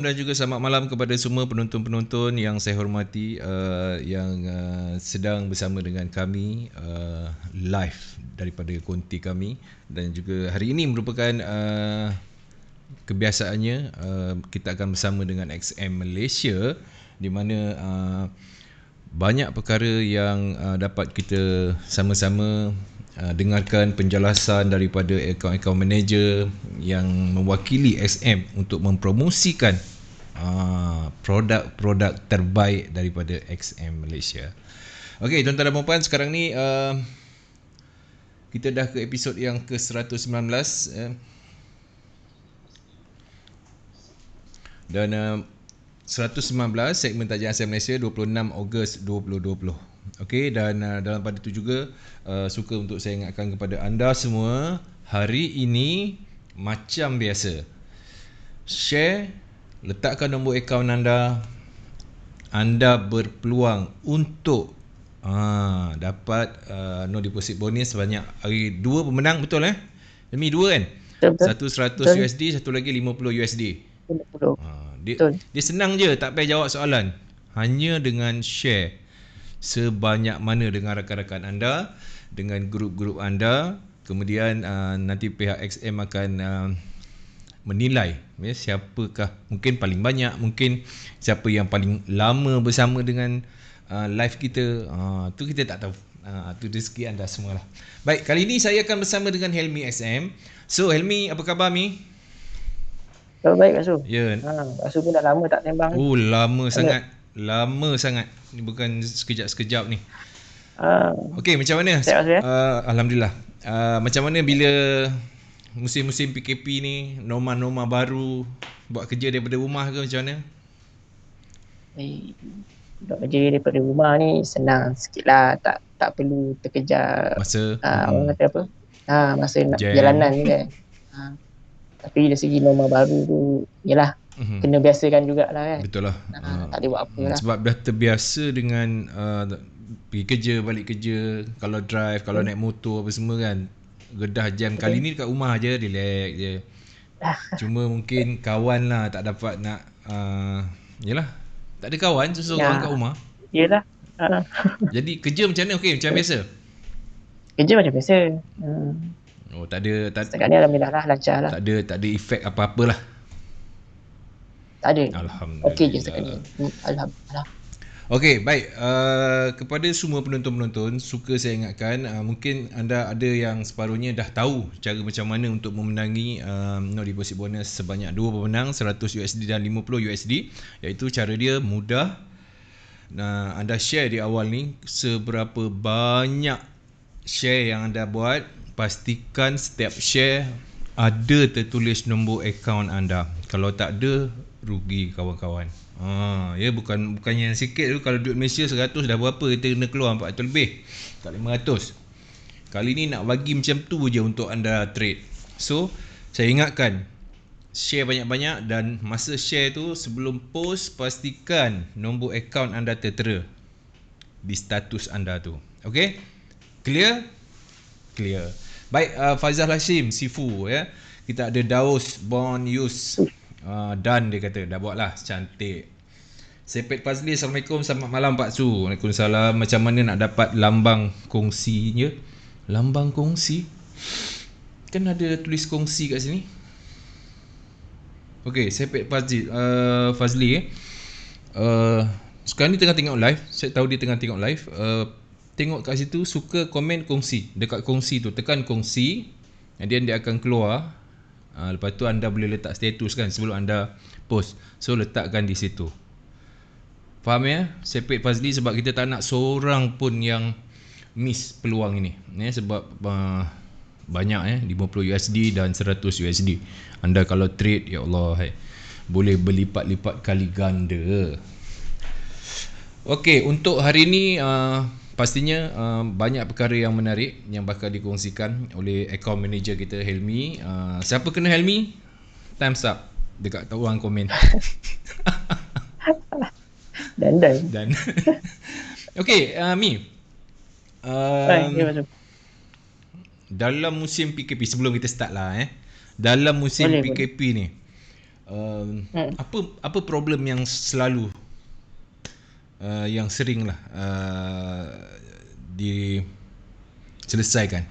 Dan juga selamat malam kepada semua penonton-penonton yang saya hormati yang sedang bersama dengan kami live daripada konti kami, dan juga hari ini merupakan kebiasaannya kita akan bersama dengan XM Malaysia, di mana banyak perkara yang dapat kita sama-sama dengarkan penjelasan daripada akaun-akaun manager yang mewakili XM untuk mempromosikan produk-produk terbaik daripada XM Malaysia. Okey, tuan-tuan dan puan-puan, sekarang ni kita dah ke episod yang ke-119 dan 119 segmen Tajian Asia Malaysia 26 Ogos 2020. Okey, dan dalam pada itu juga suka untuk saya ingatkan kepada anda semua, hari ini macam biasa, share, letakkan nombor akaun anda. Anda berpeluang untuk dapat no deposit bonus sebanyak hari 2 pemenang, betul Demi 2 kan? Betul. Satu 100 Betul. USD, satu lagi 50 USD. Betul. Dia senang je, tak payah jawab soalan. Hanya dengan share sebanyak mana dengan rakan-rakan anda, dengan grup-grup anda. Kemudian nanti pihak XM akan menilai siapakah mungkin paling banyak, mungkin siapa yang paling lama bersama dengan live kita. Tu kita tak tahu. Tu rezeki anda semualah. Baik, kali ini saya akan bersama dengan Helmi XM. So Helmi, apa khabar Mi? Baik Kak Su. Ya. Kak Su pun dah lama tak tembang ni. Lama sangat. Lama sangat. Ni bukan sekejap-sekejap ni. Okey, macam mana? Sihat Kak Su ya? Alhamdulillah. Macam mana bila musim-musim PKP ni, norma-norma baru, buat kerja daripada rumah ke macam mana? Buat kerja daripada rumah ni senang sikit lah. Tak perlu terkejar Masa orang kata apa, masa nak jam. perjalanan ni kan. Tapi dari segi norma baru tu, yelah, kena biasakan jugalah kan. Betul lah. Tak boleh buat apa lah. Sebab dah terbiasa dengan pergi kerja, balik kerja, kalau drive, kalau naik motor apa semua kan, gedah jam. Kali ni dekat rumah je, relax je. Cuma mungkin kawan lah tak dapat nak yelah, tak ada kawan, seseorang kat rumah. Yelah. Jadi kerja macam mana? Okey, macam biasa? Kerja macam biasa. Tak ada. Setakat ni alhamdulillah lah, lancar lah. Tak ada efek apa-apa lah. Tak ada. Alhamdulillah. Okey je setakat ni. Alhamdulillah. Okey, baik. Kepada semua penonton-penonton, suka saya ingatkan, mungkin anda ada yang separuhnya dah tahu cara macam mana untuk memenangi no deposit bonus sebanyak 2 pemenang, 100 USD dan 50 USD. Iaitu cara dia mudah. Anda share di awal ni, seberapa banyak share yang anda buat, pastikan setiap share ada tertulis nombor akaun anda. Kalau tak ada, rugi kawan-kawan. Ya, bukannya yang sikit tu. Kalau duit Malaysia 100 dah berapa, kita kena keluar 400 lebih, tak 500. Kali ni nak bagi macam tu je untuk anda trade. So saya ingatkan, share banyak-banyak, dan masa share tu, sebelum post, pastikan nombor akaun anda tertera di status anda tu. Okay, clear? Clear. Baik, Faizal Hashim Sifu ya. Kita ada Daus Bon Yus. Dan dia kata dah buat lah, cantik. Sepet Fazli, Assalamualaikum, selamat malam Pak Su. Waalaikumsalam. Macam mana nak dapat lambang kongsinya? Lambang kongsi? Kan ada tulis kongsi kat sini. Okey, Sepet Fazli sekarang ni tengah tengok live. Saya tahu dia tengah tengok live. Tengok kat situ, suka komen kongsi. Dekat kongsi tu, tekan kongsi, kemudian dia akan keluar. Lepas tu anda boleh letak status kan sebelum anda post. So letakkan di situ. Faham ya? Sepet Fazli, sebab kita tak nak seorang pun yang miss peluang ini. Sebab banyak 50 USD dan 100 USD. Anda kalau trade, ya Allah, boleh berlipat-lipat kali ganda. Okey, untuk hari ini pastinya banyak perkara yang menarik yang bakal dikongsikan oleh account manager kita, Helmi. Siapa kena Helmi? Time's up dekat orang komen. Dan okey, Mi. Dalam musim PKP, sebelum kita start lah dalam musim PKP ni, Apa problem yang selalu yang sering lah diselesaikan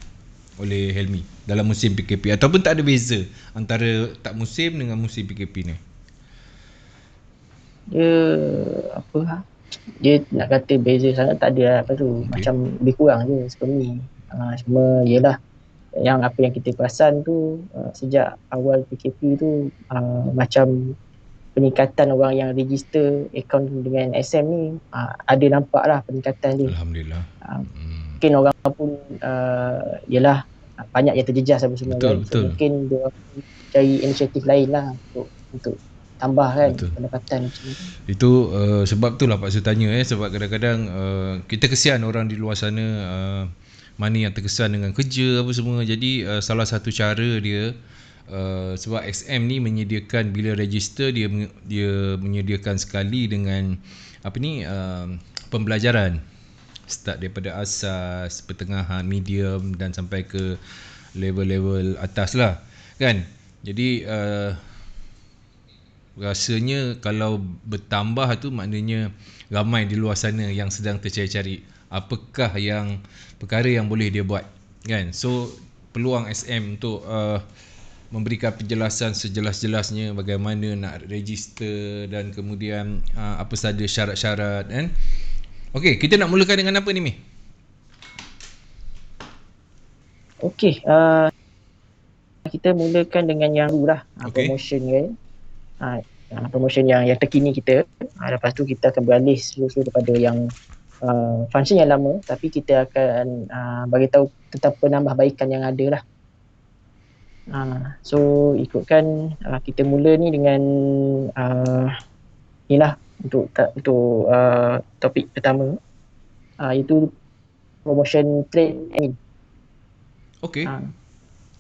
oleh Helmi dalam musim PKP, ataupun tak ada beza antara tak musim dengan musim PKP ni? Dia apa, dia nak kata beza sangat tak ada apa tu, macam lebih kurang je sebelum ni. Cuma yelah, yang apa yang kita perasan tu sejak awal PKP tu macam peningkatan orang yang register akaun dengan SM ni, ada nampak lah peningkatan dia. Alhamdulillah. Mungkin orang pun yelah banyak yang terjejas apa semua. Betul, kan. betul. So, mungkin dia cari inisiatif lain lah untuk tambah kan pendapatan macam tu. Itu sebab tu lah Pak Su tanya sebab kadang-kadang kita kesian orang di luar sana mana yang terkesan dengan kerja apa semua. Jadi salah satu cara dia sebab XM ni menyediakan bila register dia menyediakan sekali dengan apa ni pembelajaran start daripada asas, pertengahan, medium dan sampai ke level-level atas lah kan. Jadi rasanya kalau bertambah tu maknanya ramai di luar sana yang sedang tercari-cari apakah yang perkara yang boleh dia buat kan. So peluang SM untuk memberikan penjelasan sejelas-jelasnya bagaimana nak register dan kemudian apa sahaja syarat-syarat kan. Okey, kita nak mulakan dengan apa ni Mi? Okey, kita mulakan dengan yang dulu lah, promotion kan. Promotion yang terkini kita. Lepas tu kita akan beralih seluruh daripada yang function yang lama, tapi kita akan bagi tahu tentang penambahbaikan yang ada lah. So ikutkan kita mula ni dengan inilah untuk topik pertama, itu promotion trade and win. Okey.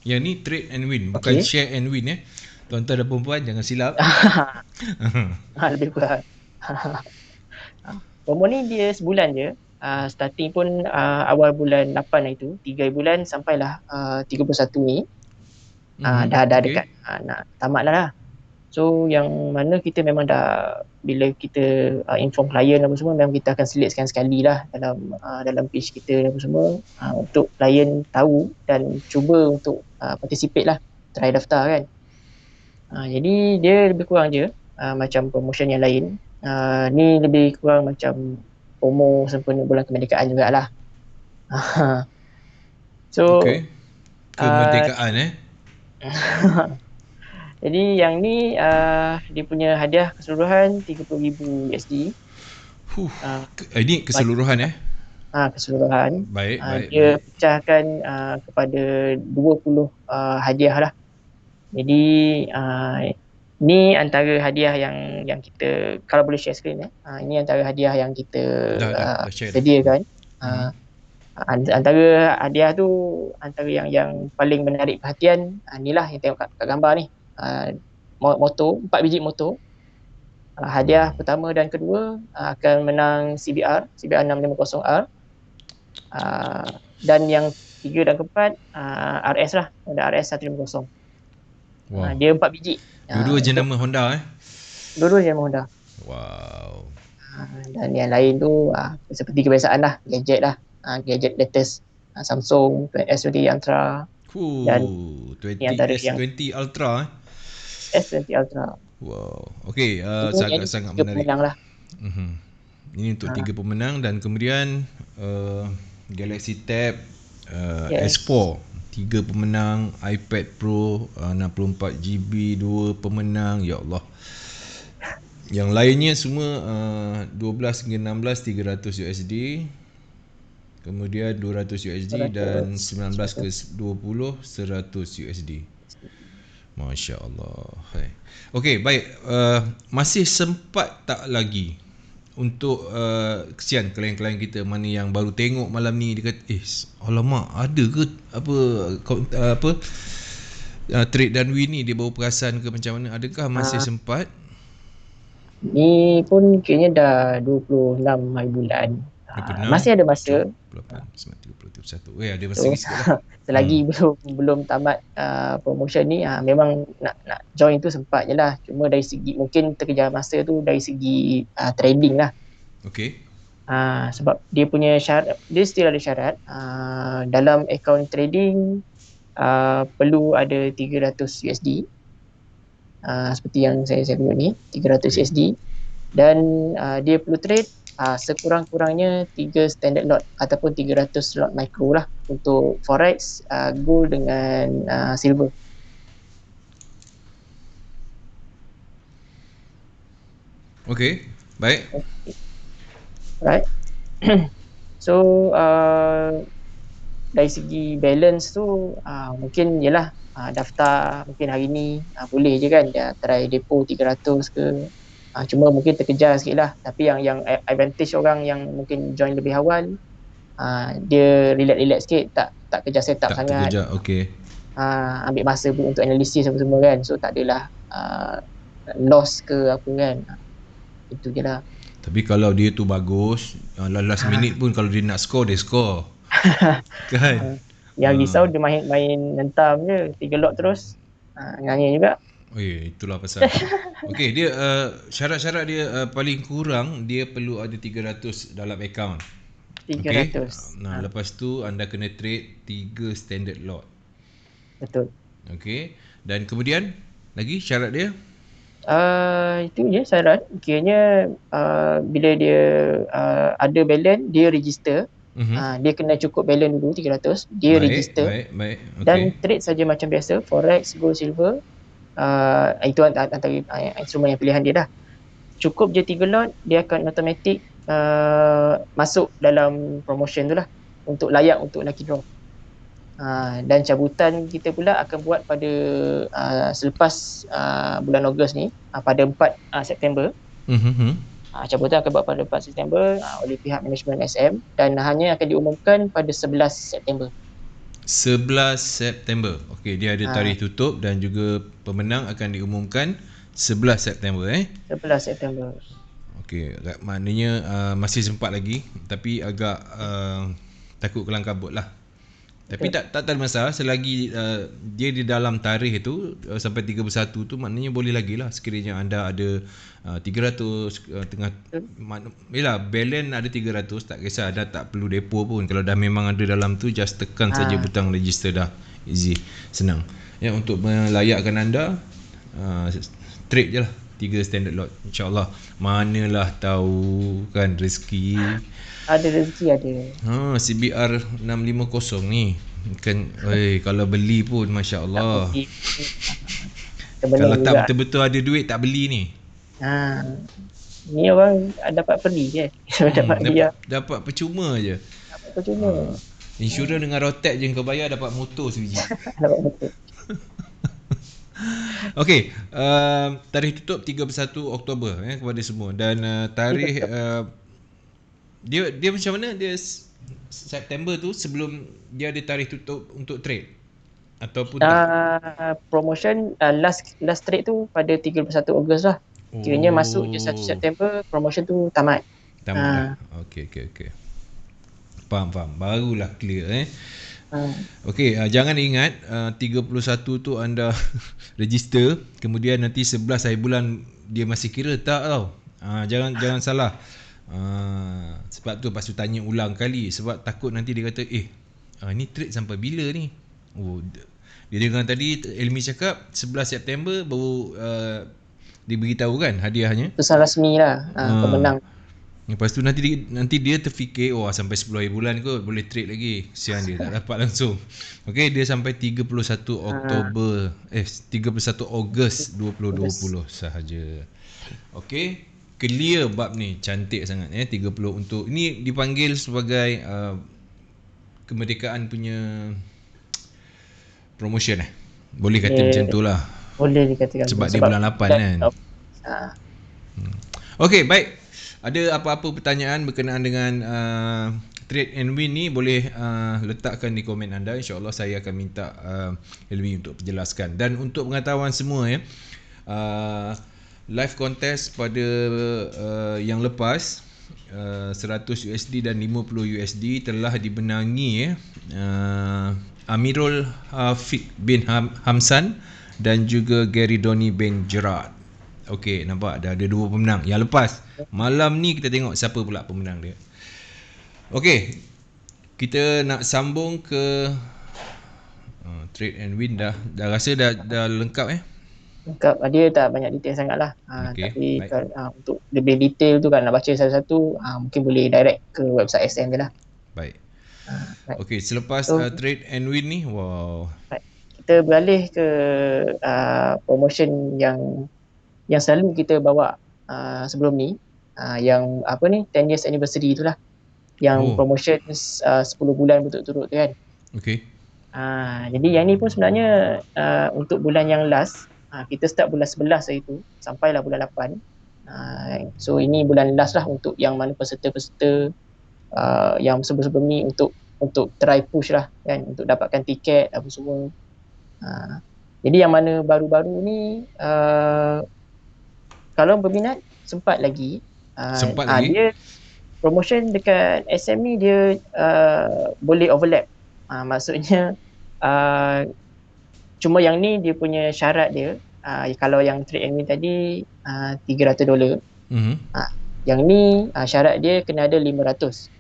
Yang ni trade and win, bukan share and win Tuan-tuan dan perempuan jangan silap. Lebih kurang. Promo ni dia sebulan je. Starting pun awal bulan 8 itu, 3 bulan sampailah 31 ni. Dah dekat nak tamat lah. So yang mana kita memang dah, bila kita inform klien apa semua, memang kita akan selitkan sekali lah dalam page kita apa semua, untuk klien tahu dan cuba untuk participate lah, try daftar kan. Jadi dia lebih kurang je macam promotion yang lain. Ni lebih kurang macam promo sempena bulan kemerdekaan jugalah. So kemerdekaan jadi yang ni dia punya hadiah keseluruhan $30,000. Ini keseluruhan keseluruhan. Baik. Dia pecahkan kepada 20 hadiah lah. Jadi ni antara hadiah yang kita, kalau boleh share screen ini antara hadiah yang kita sediakan. Antara hadiah tu, antara yang paling menarik perhatian, inilah yang tengok kat gambar ni. Motor, 4 biji motor. Hadiah pertama dan kedua akan menang CBR 650R. Dan yang ketiga dan keempat RS lah, ada RS 150. Dia 4 biji. Dua-dua jenama Honda Dua-dua jenama Honda. Wow. Dan yang lain tu seperti kebiasaan lah, gadget lah. Gadget latest Samsung S20 Ultra dan S20 Ultra S20 Ultra. Wow. Okey, sangat menarik lah. Ini untuk 3 pemenang. Dan kemudian Galaxy Tab S4 3 pemenang, iPad Pro 64GB 2 pemenang. Ya Allah. Yang lainnya semua 12 hingga 16 $300, kemudian $200 dan 19 ke 20 $100. Masya Allah. Okey, baik. Masih sempat tak lagi untuk kesian klien-klien kita mana yang baru tengok malam ni, dia kata alamak, ada ke apa trade dan win ni, dia baru perasan ke macam mana? Adakah masih sempat? Ni pun kayaknya dah 26 hari bulan. Masih ada masa. 28, 9, 30, 31. Ada masa So lagi sikit lah. selagi belum tamat promotion ni, memang nak join tu sempat je lah. Cuma dari segi mungkin terkejar masa tu dari segi trading lah. Okay. Sebab dia punya syarat, dia still ada syarat dalam account trading perlu ada 300 USD. Seperti yang saya tunjuk ni, 300 USD, dan dia perlu trade sekurang-kurangnya 3 standard lot ataupun 300 lot micro lah untuk forex, gold dengan silver. Okay, baik. Right. So dari segi balance tu mungkin yelah daftar mungkin hari ni boleh je kan dia try depo 300 ke. Cuma mungkin terkejar sikit lah. Tapi yang advantage orang yang mungkin join lebih awal, dia relax sikit, tak kejar setup sangat. Tak terkejar, okay. Ambil masa pun untuk analisis apa semua kan. So tak adalah loss ke apa kan. Itu je lah. Tapi kalau dia tu bagus, last minute pun kalau dia nak score, dia score. Kan? Yang risau dia main hentam je 3 lot terus. Ngangin juga. Itulah pasal. Okey, dia syarat-syarat dia paling kurang dia perlu ada 300 dalam account. 300. Okay? Lepas tu anda kena trade 3 standard lot. Betul. Okey. Dan kemudian lagi syarat dia? Itu je syarat. Kiranya bila dia ada balance, dia register. Dia kena cukup balance dulu 300. Dia register. Baik. Okay. Dan trade saja macam biasa, forex, gold, silver. Itu antara instrumen yang pilihan dia dah. Cukup je 3 lot, dia akan automatic masuk dalam promotion tu lah, untuk layak untuk lucky draw. Dan cabutan kita pula akan buat pada selepas bulan Ogos ni, pada 4 September. Cabutan akan buat pada 4 September oleh pihak manajemen SM, dan hanya akan diumumkan pada 11 September. 11 September. Okey, dia ada tarikh tutup dan juga pemenang akan diumumkan 11 September 11 September. Okey, maknanya masih sempat lagi, tapi agak takut kelang kabut lah. Tapi tak ada masalah selagi dia di dalam tarikh itu sampai 31 tu, maknanya boleh lagi lah sekiranya anda ada 300 tengah yalah balance ada 300, tak kisah, dah tak perlu depo pun. Kalau dah memang ada dalam tu, just tekan saja butang register, dah easy, senang ya untuk melayakkan anda. Trade je lah 3 standard lot, insyaAllah. Manalah tahu kan, rezeki ada. CBR 650 ni kan, kalau beli pun Masya Allah. Kalau tak betul-betul ada duit, tak beli ni. Ni orang dapat beli je. Dapat percuma je. Insurans dengan rotek je kau bayar, dapat motor sebiji. Dapat motor. Okey, tarikh tutup 31 Oktober kepada semua. Dan tarikh dia macam mana? Dia September tu sebelum dia ada tarikh tutup untuk trade ataupun promotion last trade tu pada 31 Ogos lah. Kiranya masuk je 1 September, promotion tu tamat. Okey. Faham. Barulah clear Okey, jangan ingat 31 tu anda register, kemudian nanti 11 hari bulan dia masih kira, tak tau. Jangan salah. Sebab tu lepas tu tanya ulang kali, sebab takut nanti dia kata ni trade sampai bila ni. Dia dengar tadi Elmi cakap 11 September baru diberitahu kan hadiahnya. Keputusan rasmi lah pemenang. Lepas tu nanti dia terfikir sampai 10 hari bulan kot boleh trade lagi. Sian dia tak dapat langsung. Okey, dia sampai 31 Oktober 31 Ogos 2020 sahaja. Okey, clear bab ni, cantik sangat 30 untuk ini dipanggil sebagai kemerdekaan punya promotion boleh kata macam tu lah. Boleh dikatakan sebab dia bulan 8 kan. Okey, baik. Ada apa-apa pertanyaan berkenaan dengan trade and win ni, boleh letakkan di komen anda. InsyaAllah saya akan minta Elmi untuk penjelaskan. Dan untuk pengetahuan semua live contest pada yang lepas 100 USD dan 50 USD telah dibenangi Amirul Hafid bin Hamsan dan juga Gary Donny bin Gerard. Okey, nampak dah ada dua pemenang. Yang lepas malam ni kita tengok siapa pula pemenang dia. Okey, kita nak sambung ke trade and win dah rasa dah lengkap Lengkap. Dia tak banyak detail sangat lah. Okay, Tapi untuk lebih detail tu kan nak baca satu-satu, mungkin boleh direct ke website SM je lah. Baik. Right. Okey, selepas trade and win ni, wow. Right. Kita beralih ke promotion yang selalu kita bawa sebelum ni, yang 10 years anniversary itulah. Yang promotion 10 bulan berturut-turut tu kan. Okey. Jadi yang ni pun sebenarnya untuk bulan yang last, kita start bulan 11 hari tu sampailah bulan 8. So ini bulan last lah untuk yang mana peserta-peserta yang sebelum-sebelum ni untuk try push lah kan, untuk dapatkan tiket apa semua. Jadi yang mana baru-baru ni kalau berminat sempat lagi. Dia promotion dekat SM ni dia boleh overlap. Maksudnya cuma yang ni dia punya syarat dia, kalau yang trade and win tadi $300. Yang ni syarat dia kena ada $500.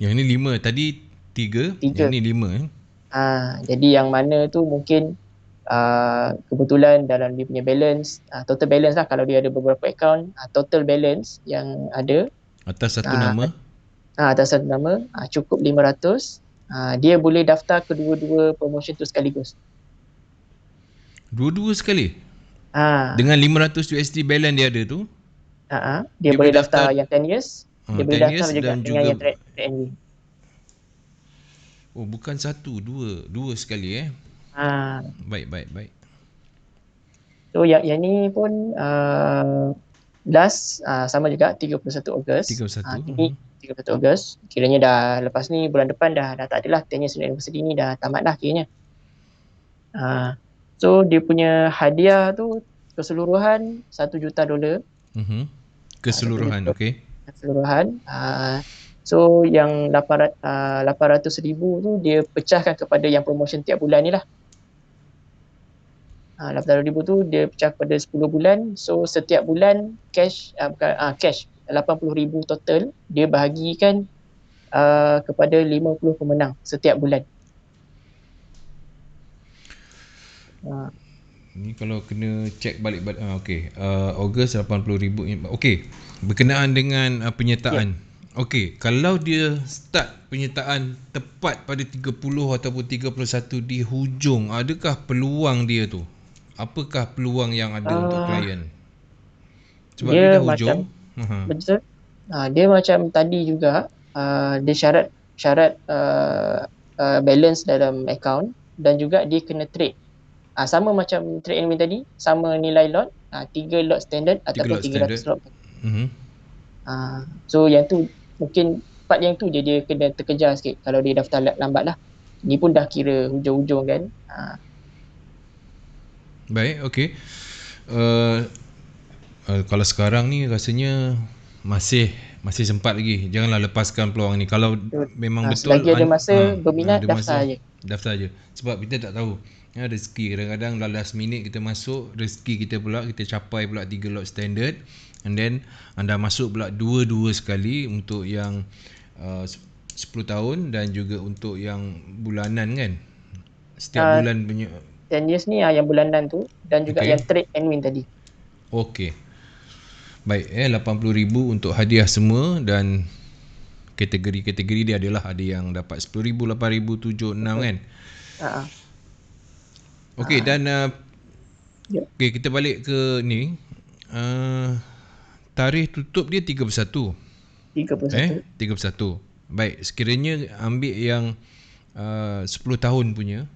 Yang ni 5, tadi 3. Yang ni 5. Jadi yang mana tu mungkin kebetulan dalam dia punya balance, total balance lah, kalau dia ada beberapa account, total balance yang ada atas satu nama, atas satu nama cukup 500. Dia boleh daftar kedua-dua promotion tu sekaligus. Dua-dua sekali? Dengan 500 USD balance dia ada tu? Dia boleh daftar yang 10 years. Dia boleh daftar juga dengan yang trade and win. Oh, bukan satu, dua sekali Baik. So yang ni pun last sama juga 31 Ogos. 31 Ogos. Kiranya dah lepas ni bulan depan dah tak adalah 10 years anniversary ni, dah tamat dah kiranya. So dia punya hadiah tu keseluruhan $1 juta. Keseluruhan, okey. Keseluruhan. So yang 800,000 tu dia pecahkan kepada yang promotion tiap bulan ni lah. 800,000 tu dia pecah kepada 10 bulan. So setiap bulan cash 80,000 total dia bahagikan kepada 50 pemenang setiap bulan. Ni kalau kena check balik okey. Ogos 80,000. Okey, berkenaan dengan penyertaan. Okey, kalau dia start penyertaan tepat pada 30 ataupun 31 di hujung, adakah peluang dia tu? Apakah peluang yang ada untuk klien? Sebab dia dah hujung. Betul. Dia macam tadi juga, dia syarat balance dalam account dan juga dia kena trade. Sama macam trade and win tadi, sama nilai lot, 3 lot standard ataupun 300 lot. So yang tu mungkin part yang tu je dia kena terkejar sikit kalau dia daftar lambat lah. Ni pun dah kira hujung-hujung kan. Baik, okey. Kalau sekarang ni rasanya masih sempat lagi. Janganlah lepaskan peluang ni. Kalau memang betul selagi ada masa berminat, daftar je. Sebab kita tak tahu rezeki. Kadang-kadang last minute kita masuk, rezeki kita pula, kita capai pula 3 lot standard, and then anda masuk pula dua-dua sekali untuk yang 10 tahun dan juga untuk yang bulanan kan. Setiap bulan punya 10 years ni yang bulanan tu, dan juga yang trade and win tadi. Okey. Baik, 80,000 untuk hadiah semua, dan kategori-kategori dia adalah ada yang dapat 10,000, 8,000, 7, 6 kan. Okey, dan okey, kita balik ke ni. Tarikh tutup dia 31. 31. Baik, sekiranya ambil yang 10 tahun punya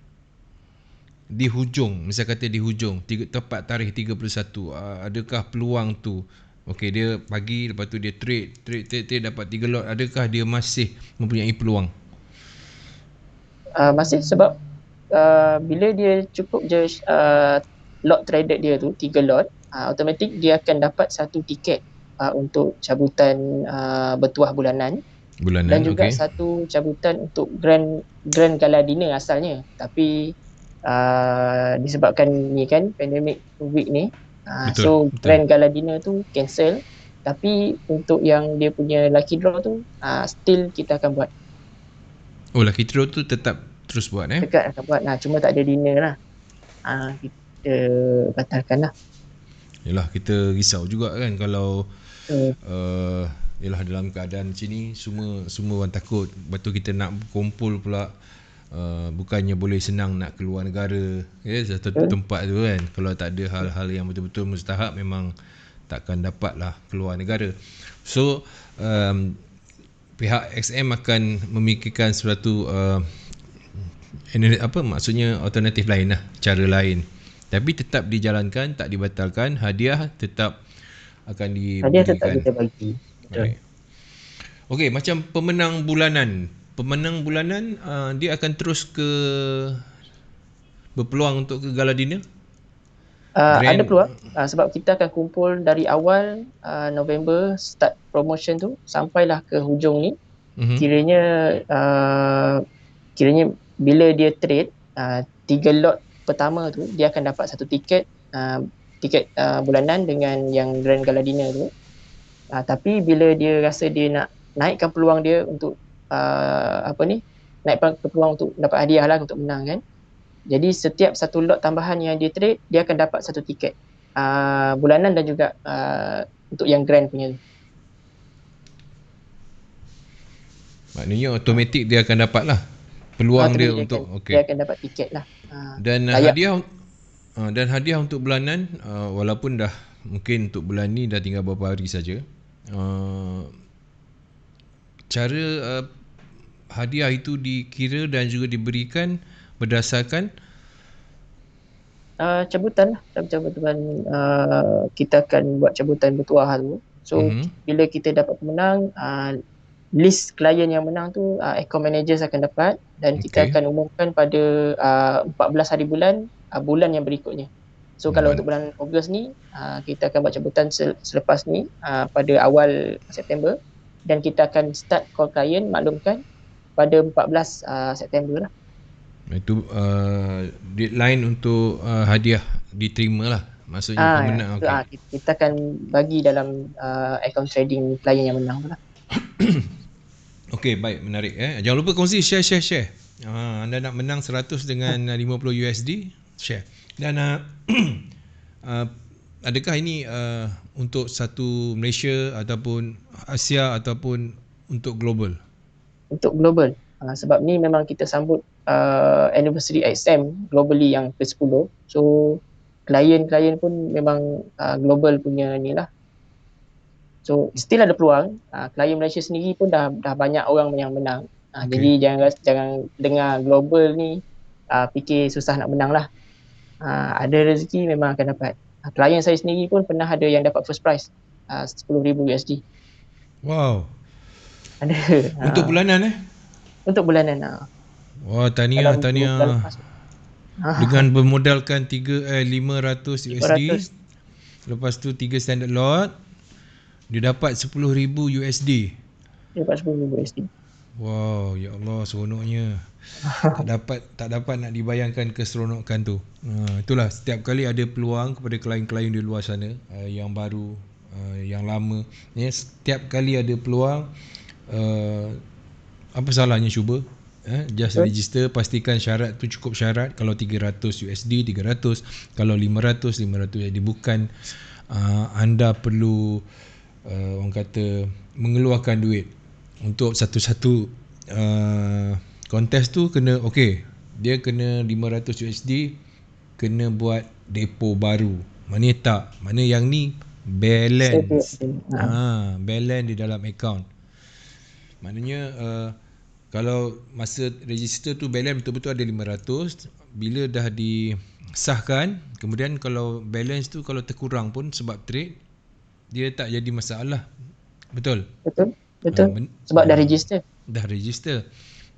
di hujung, misal kata di hujung tepat tarikh 31, adakah peluang tu? Okey, dia bagi, lepas tu dia trade dapat 3 lot, adakah dia masih mempunyai peluang? Masih, sebab bila dia cukup je lot traded dia tu 3 lot, automatik dia akan dapat 1 tiket untuk cabutan bertuah bulanan dan juga satu cabutan untuk Grand Gala Dinner asalnya, tapi disebabkan ni kan pandemic COVID ni, so Grand Gala Dinner tu cancel, tapi untuk yang dia punya lucky draw tu still kita akan buat. Oh, lucky draw tu tetap terus buat Dekat akan buat, cuma tak ada dinner lah, kita batalkan lah. Yalah, kita risau juga kan kalau yalah dalam keadaan macam ni semua orang takut. Betul, kita nak kumpul pula, bukannya boleh senang nak keluar negara satu tempat tu kan. Kalau tak ada hal-hal yang betul-betul mustahak, memang takkan dapat lah keluar negara. So pihak XM akan memikirkan suatu maksudnya alternatif lain lah, cara lain, tapi tetap dijalankan, tak dibatalkan. Hadiah tetap akan diberikan. Hadiah tetap kita bagi. Okey, macam pemenang bulanan dia akan terus berpeluang untuk ke gala dinner? Ada peluang, sebab kita akan kumpul dari awal November start promotion tu sampailah ke hujung ni. Kiranya bila dia trade 3 lot pertama tu, dia akan dapat satu tiket bulanan dengan yang Grand Gala Dinner tu. Tapi bila dia rasa dia nak naikkan peluang dia untuk naikkan peluang untuk dapat hadiah lah, untuk menang kan. Jadi setiap satu lot tambahan yang dia trade, dia akan dapat satu tiket bulanan dan juga untuk yang grand punya tu. Maknanya automatik dia akan dapat lah peluang dia untuk dia akan dapat tiket lah. Dan hadiah untuk bulanan, walaupun dah mungkin untuk bulan ni dah tinggal beberapa hari saja, cara hadiah itu dikira dan juga diberikan berdasarkan cabutan. Kita akan buat cabutan bertuah tu. So bila kita dapat pemenang, list klien yang menang tu account managers akan dapat, dan kita akan umumkan pada 14 hari bulan yang berikutnya. So kalau untuk bulan Ogos ni, kita akan buat cabutan selepas ni pada awal September, dan kita akan start call klien maklumkan pada 14 September lah. Itu deadline untuk hadiah diterima lah, maksudnya pemenang. Kita akan bagi dalam account trading klien yang menang tu lah. Okey, baik, menarik. Jangan lupa kongsi, share. Anda nak menang 100 dengan 50 USD, share. Dan adakah ini untuk satu Malaysia ataupun Asia ataupun untuk global? Untuk global. Sebab ni memang kita sambut anniversary XM globally yang ke-10. So klien-klien pun memang global punya ni lah. So still ada peluang. Klien Malaysia sendiri pun dah banyak orang yang menang. Jadi jangan dengar global ni fikir susah nak menang lah. Ada rezeki memang akan dapat. Klien saya sendiri pun pernah ada yang dapat first prize 10,000 USD. Wow. Ada. Untuk bulanan Untuk bulanan. Wah, tahniah. Dengan bermodalkan 500 USD. Lepas tu 3 standard lot, dia dapat 10,000 USD. Dia dapat 10,000 USD. Wow, ya Allah, seronoknya. tak dapat nak dibayangkan keseronokan tu. Itulah, setiap kali ada peluang kepada klien-klien di luar sana, yang baru, yang lama, setiap kali ada peluang, apa salahnya cuba? Just register, pastikan syarat tu cukup syarat. Kalau 300 USD 300, kalau 500 USD. Bukan anda perlu orang kata mengeluarkan duit untuk satu-satu kontes tu. Kena dia kena 500 USD, kena buat depo baru. Mana tak, mana yang ni balance. Balance di dalam account. Maknanya kalau masa register tu balance betul-betul ada 500, bila dah disahkan, kemudian kalau balance tu kalau terkurang pun sebab trade, dia tak jadi masalah. Betul. Sebab dah register.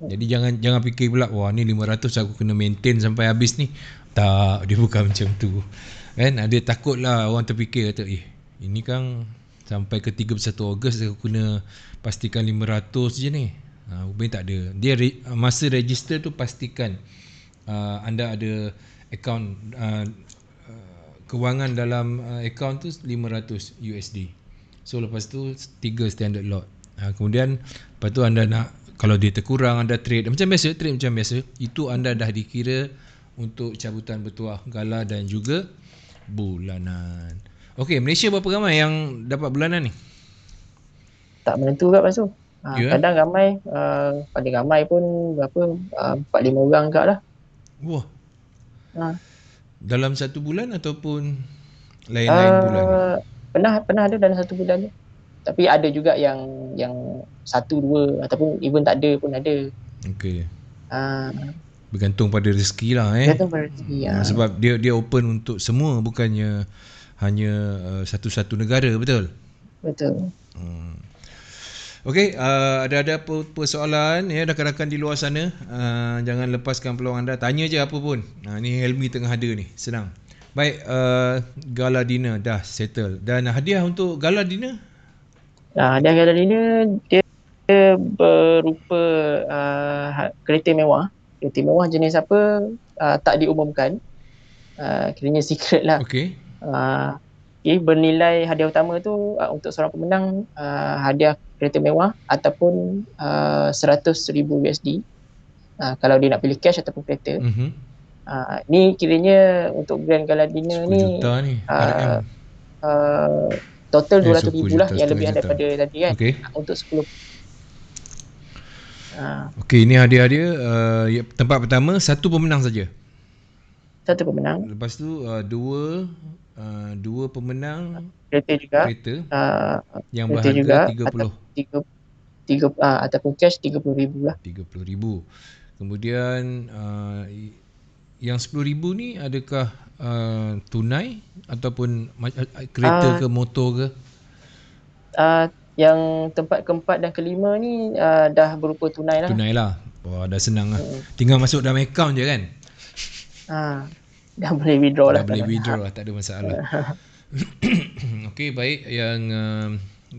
Jadi jangan fikir pula, wah ni 500 aku kena maintain sampai habis ni. Tak, dia bukan macam tu. Kan ada takutlah orang terfikir kata, ini kan Sampai ke 31 Ogos aku kena pastikan 500 je ni. Rupanya tak ada. Dia masa register tu pastikan anda ada akaun kewangan dalam akaun tu 500 USD. So lepas tu 3 standard lot. Kemudian lepas tu anda nak, kalau dia terkurang anda trade macam biasa, itu anda dah dikira untuk cabutan bertuah gala dan juga bulanan. Okey, Malaysia berapa ramai yang dapat bulanan ni? Tak menentu kat Pasu. Kadang ramai, paling ramai pun berapa, 4-5 orang kat lah. Wah. Dalam satu bulan ataupun lain-lain bulan? Pernah ada dalam satu bulan tu. Tapi ada juga yang 1-2 ataupun even tak ada pun ada. Okey. Bergantung pada rezeki lah Bergantung pada rezeki. Sebab dia open untuk semua, bukannya hanya satu-satu negara, betul? Betul. Okey, ada persoalan ya rakan-rakan di luar sana, jangan lepaskan peluang anda, tanya je apa pun. Ni Helmi tengah ada ni, senang. Baik, gala dinner dah settle. Dan hadiah untuk gala dinner? Hadiah gala dinner dia berupa kereta mewah. Kereta mewah jenis apa tak diumumkan. Kiranya secret lah. Okey. Bernilai hadiah utama tu untuk seorang pemenang hadiah kereta mewah ataupun 100,000 USD. Kalau dia nak pilih cash ataupun kereta. Ni kiranya untuk grand gala dinner 10 juta ni RM. Total 200,000 lah, yang lebih daripada tadi kan. Okay. Untuk 10. Okey, ini hadiah-hadiah tempat pertama satu pemenang saja. Satu pemenang. Lepas tu dua pemenang kereta juga. Yang berharga 30 ataupun cash 30,000 lah. 30,000. Kemudian yang 10,000 ni adakah tunai ataupun kereta ke motor ke? Yang tempat keempat dan kelima ni dah berupa tunai lah. Tunai lah. Wah, dah senang lah. Tinggal masuk dalam akaun je kan? Dah boleh withdraw lah. Dah boleh withdraw lah, tak ada masalah. Okey, baik. Yang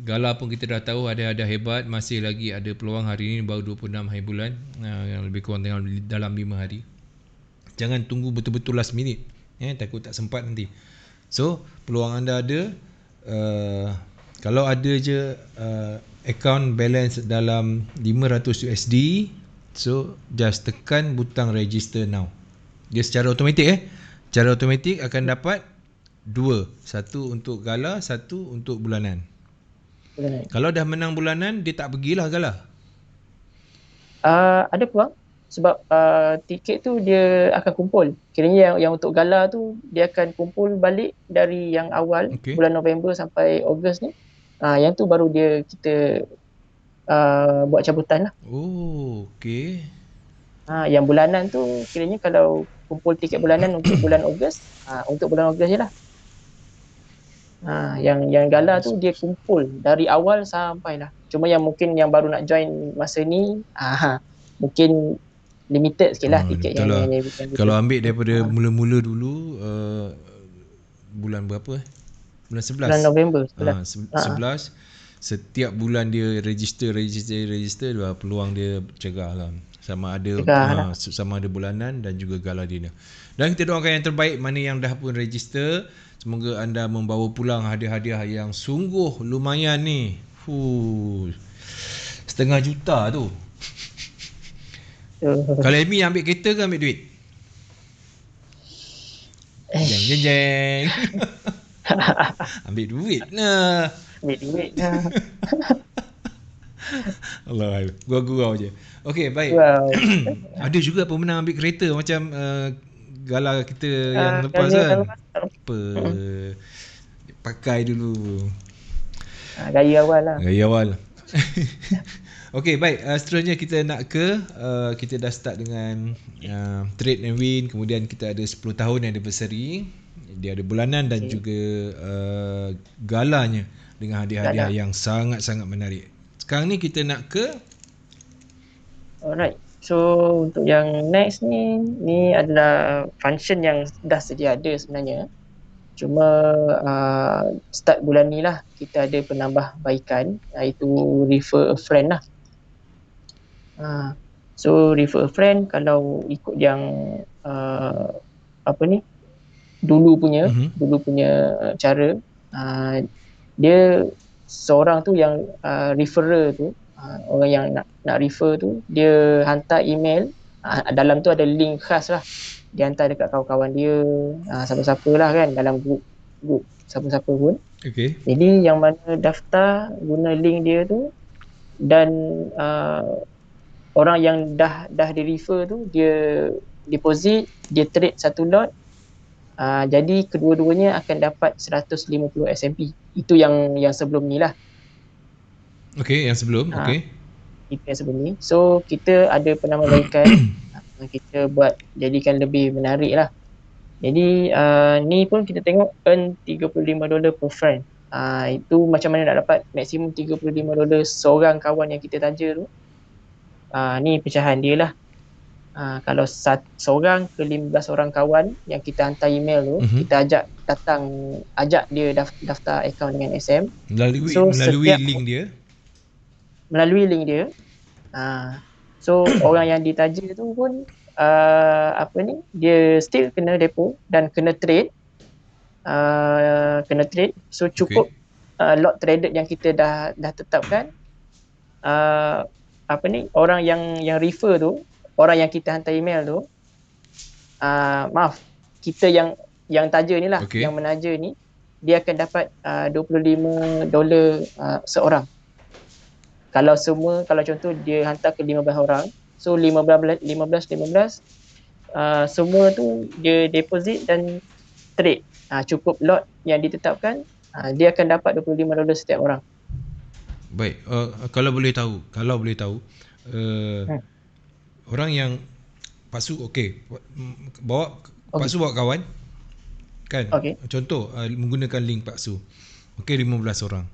gala pun kita dah tahu ada hebat. Masih lagi ada peluang. Hari ni baru 26 hari bulan. Yang lebih kurang dalam 5 hari. Jangan tunggu betul-betul last minute. Takut tak sempat nanti. So, peluang anda ada. Kalau ada je account balance dalam 500 USD, so just tekan butang register now. Dia secara automatik secara automatik akan dapat 2. Satu untuk gala, satu untuk bulanan. Kalau dah menang bulanan, dia tak pergilah gala. Ada peluang. Sebab tiket tu dia akan kumpul. Kiranya yang untuk gala tu dia akan kumpul balik dari yang awal, bulan November sampai Ogos ni. Yang tu baru kita buat cabutan lah. Oh, okey. Yang bulanan tu kiranya kalau kumpul tiket bulanan untuk bulan Ogos, untuk bulan Ogos je lah. Yang gala tu dia kumpul dari awal sampai lah. Cuma yang mungkin yang baru nak join masa ni, mungkin limited sikit lah tiket yang kalau ambil daripada mula-mula dulu, bulan berapa? Bulan 11. Bulan November 11. Setiap bulan dia register peluang dia cegah lah. Sama ada bulanan dan juga gala dinner. Dan kita doakan yang terbaik mana yang dah pun register. Semoga anda membawa pulang hadiah-hadiah yang sungguh lumayan ni. 1.5 juta tu. Kalau Amy ambil kereta ke ambil duit? Jeng. Ambil duit lah. Allah, gurau je. Okey, baik. Ada juga pemenang ambil kereta macam gala kita yang lepas kan. Apa? Pakai dulu. Gaya awal. Okey, baik. Seterusnya kita nak kita dah start dengan Trade and Win. Kemudian kita ada 10 tahun anniversary. Dia ada bulanan dan juga galanya dengan hadiah-hadiah yang sangat-sangat menarik. Sekarang ni kita nak alright. So untuk yang next ni adalah function yang dah sedia ada sebenarnya. Cuma start bulan ni lah kita ada penambahbaikan, iaitu refer a friend lah. So refer a friend, kalau ikut yang dulu punya cara, dia seorang tu yang referrer tu, orang yang nak refer tu, dia hantar email, dalam tu ada link khas lah, dia hantar dekat kawan-kawan dia, siapa-siapa lah kan, dalam group siapa-siapa pun. Jadi yang mana daftar guna link dia tu, dan orang yang dah di refer tu, dia deposit, dia trade satu lot, jadi kedua-duanya akan dapat 150 SMP. Itu yang sebelum ni lah. Okey, yang sebelum. Okey. Itu yang sebelum ni. So kita ada penambahbaikan, kita buat jadikan lebih menarik lah. Jadi ni pun kita tengok earn $35 per friend. Itu macam mana nak dapat maksimum $35 seorang kawan yang kita taja tu. Ni pecahan dia lah. Kalau seorang ke 15 orang kawan yang kita hantar email tu, kita ajak dia daftar akaun dengan SM melalui link dia. So orang yang ditaja tu pun dia still kena depo dan kena trade. So cukup lot traded yang kita dah tetapkan, orang yang refer tu, orang yang kita hantar email tu, kita yang taja ni lah, yang menaja ni, dia akan dapat $25 seorang. Kalau contoh dia hantar ke 15 orang, so 15 semua tu dia deposit dan trade, cukup lot yang ditetapkan, dia akan dapat $25 setiap orang. Baik, kalau boleh tahu orang yang Paksu Paksu bawa kawan kan, contoh menggunakan link Paksu, 15 orang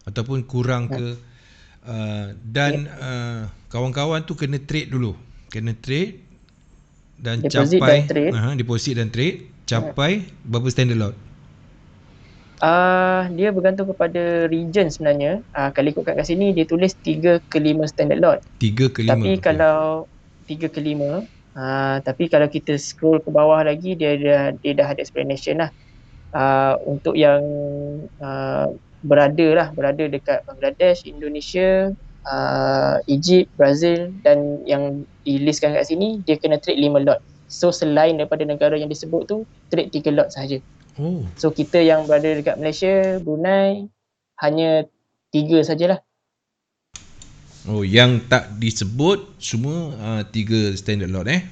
ataupun kurang ke, dan kawan-kawan tu kena trade dan deposit capai dan trade. Deposit dan trade capai berapa standard lot? Dia bergantung kepada region sebenarnya. Kalau ikutkan kat sini dia tulis 3 ke 5 standard lot. 3 ke 5. Tapi kalau 3 ke 5, tapi kalau kita scroll ke bawah lagi, dia dah ada explanation lah. Untuk yang berada dekat Bangladesh, Indonesia, Egypt, Brazil, dan yang dilistkan kat sini, dia kena trade 5 lot. So selain daripada negara yang disebut tu, trade 3 lot sahaja. So kita yang berada dekat Malaysia, Brunei, hanya 3 sajalah. Yang tak disebut semua 3 standard lot 3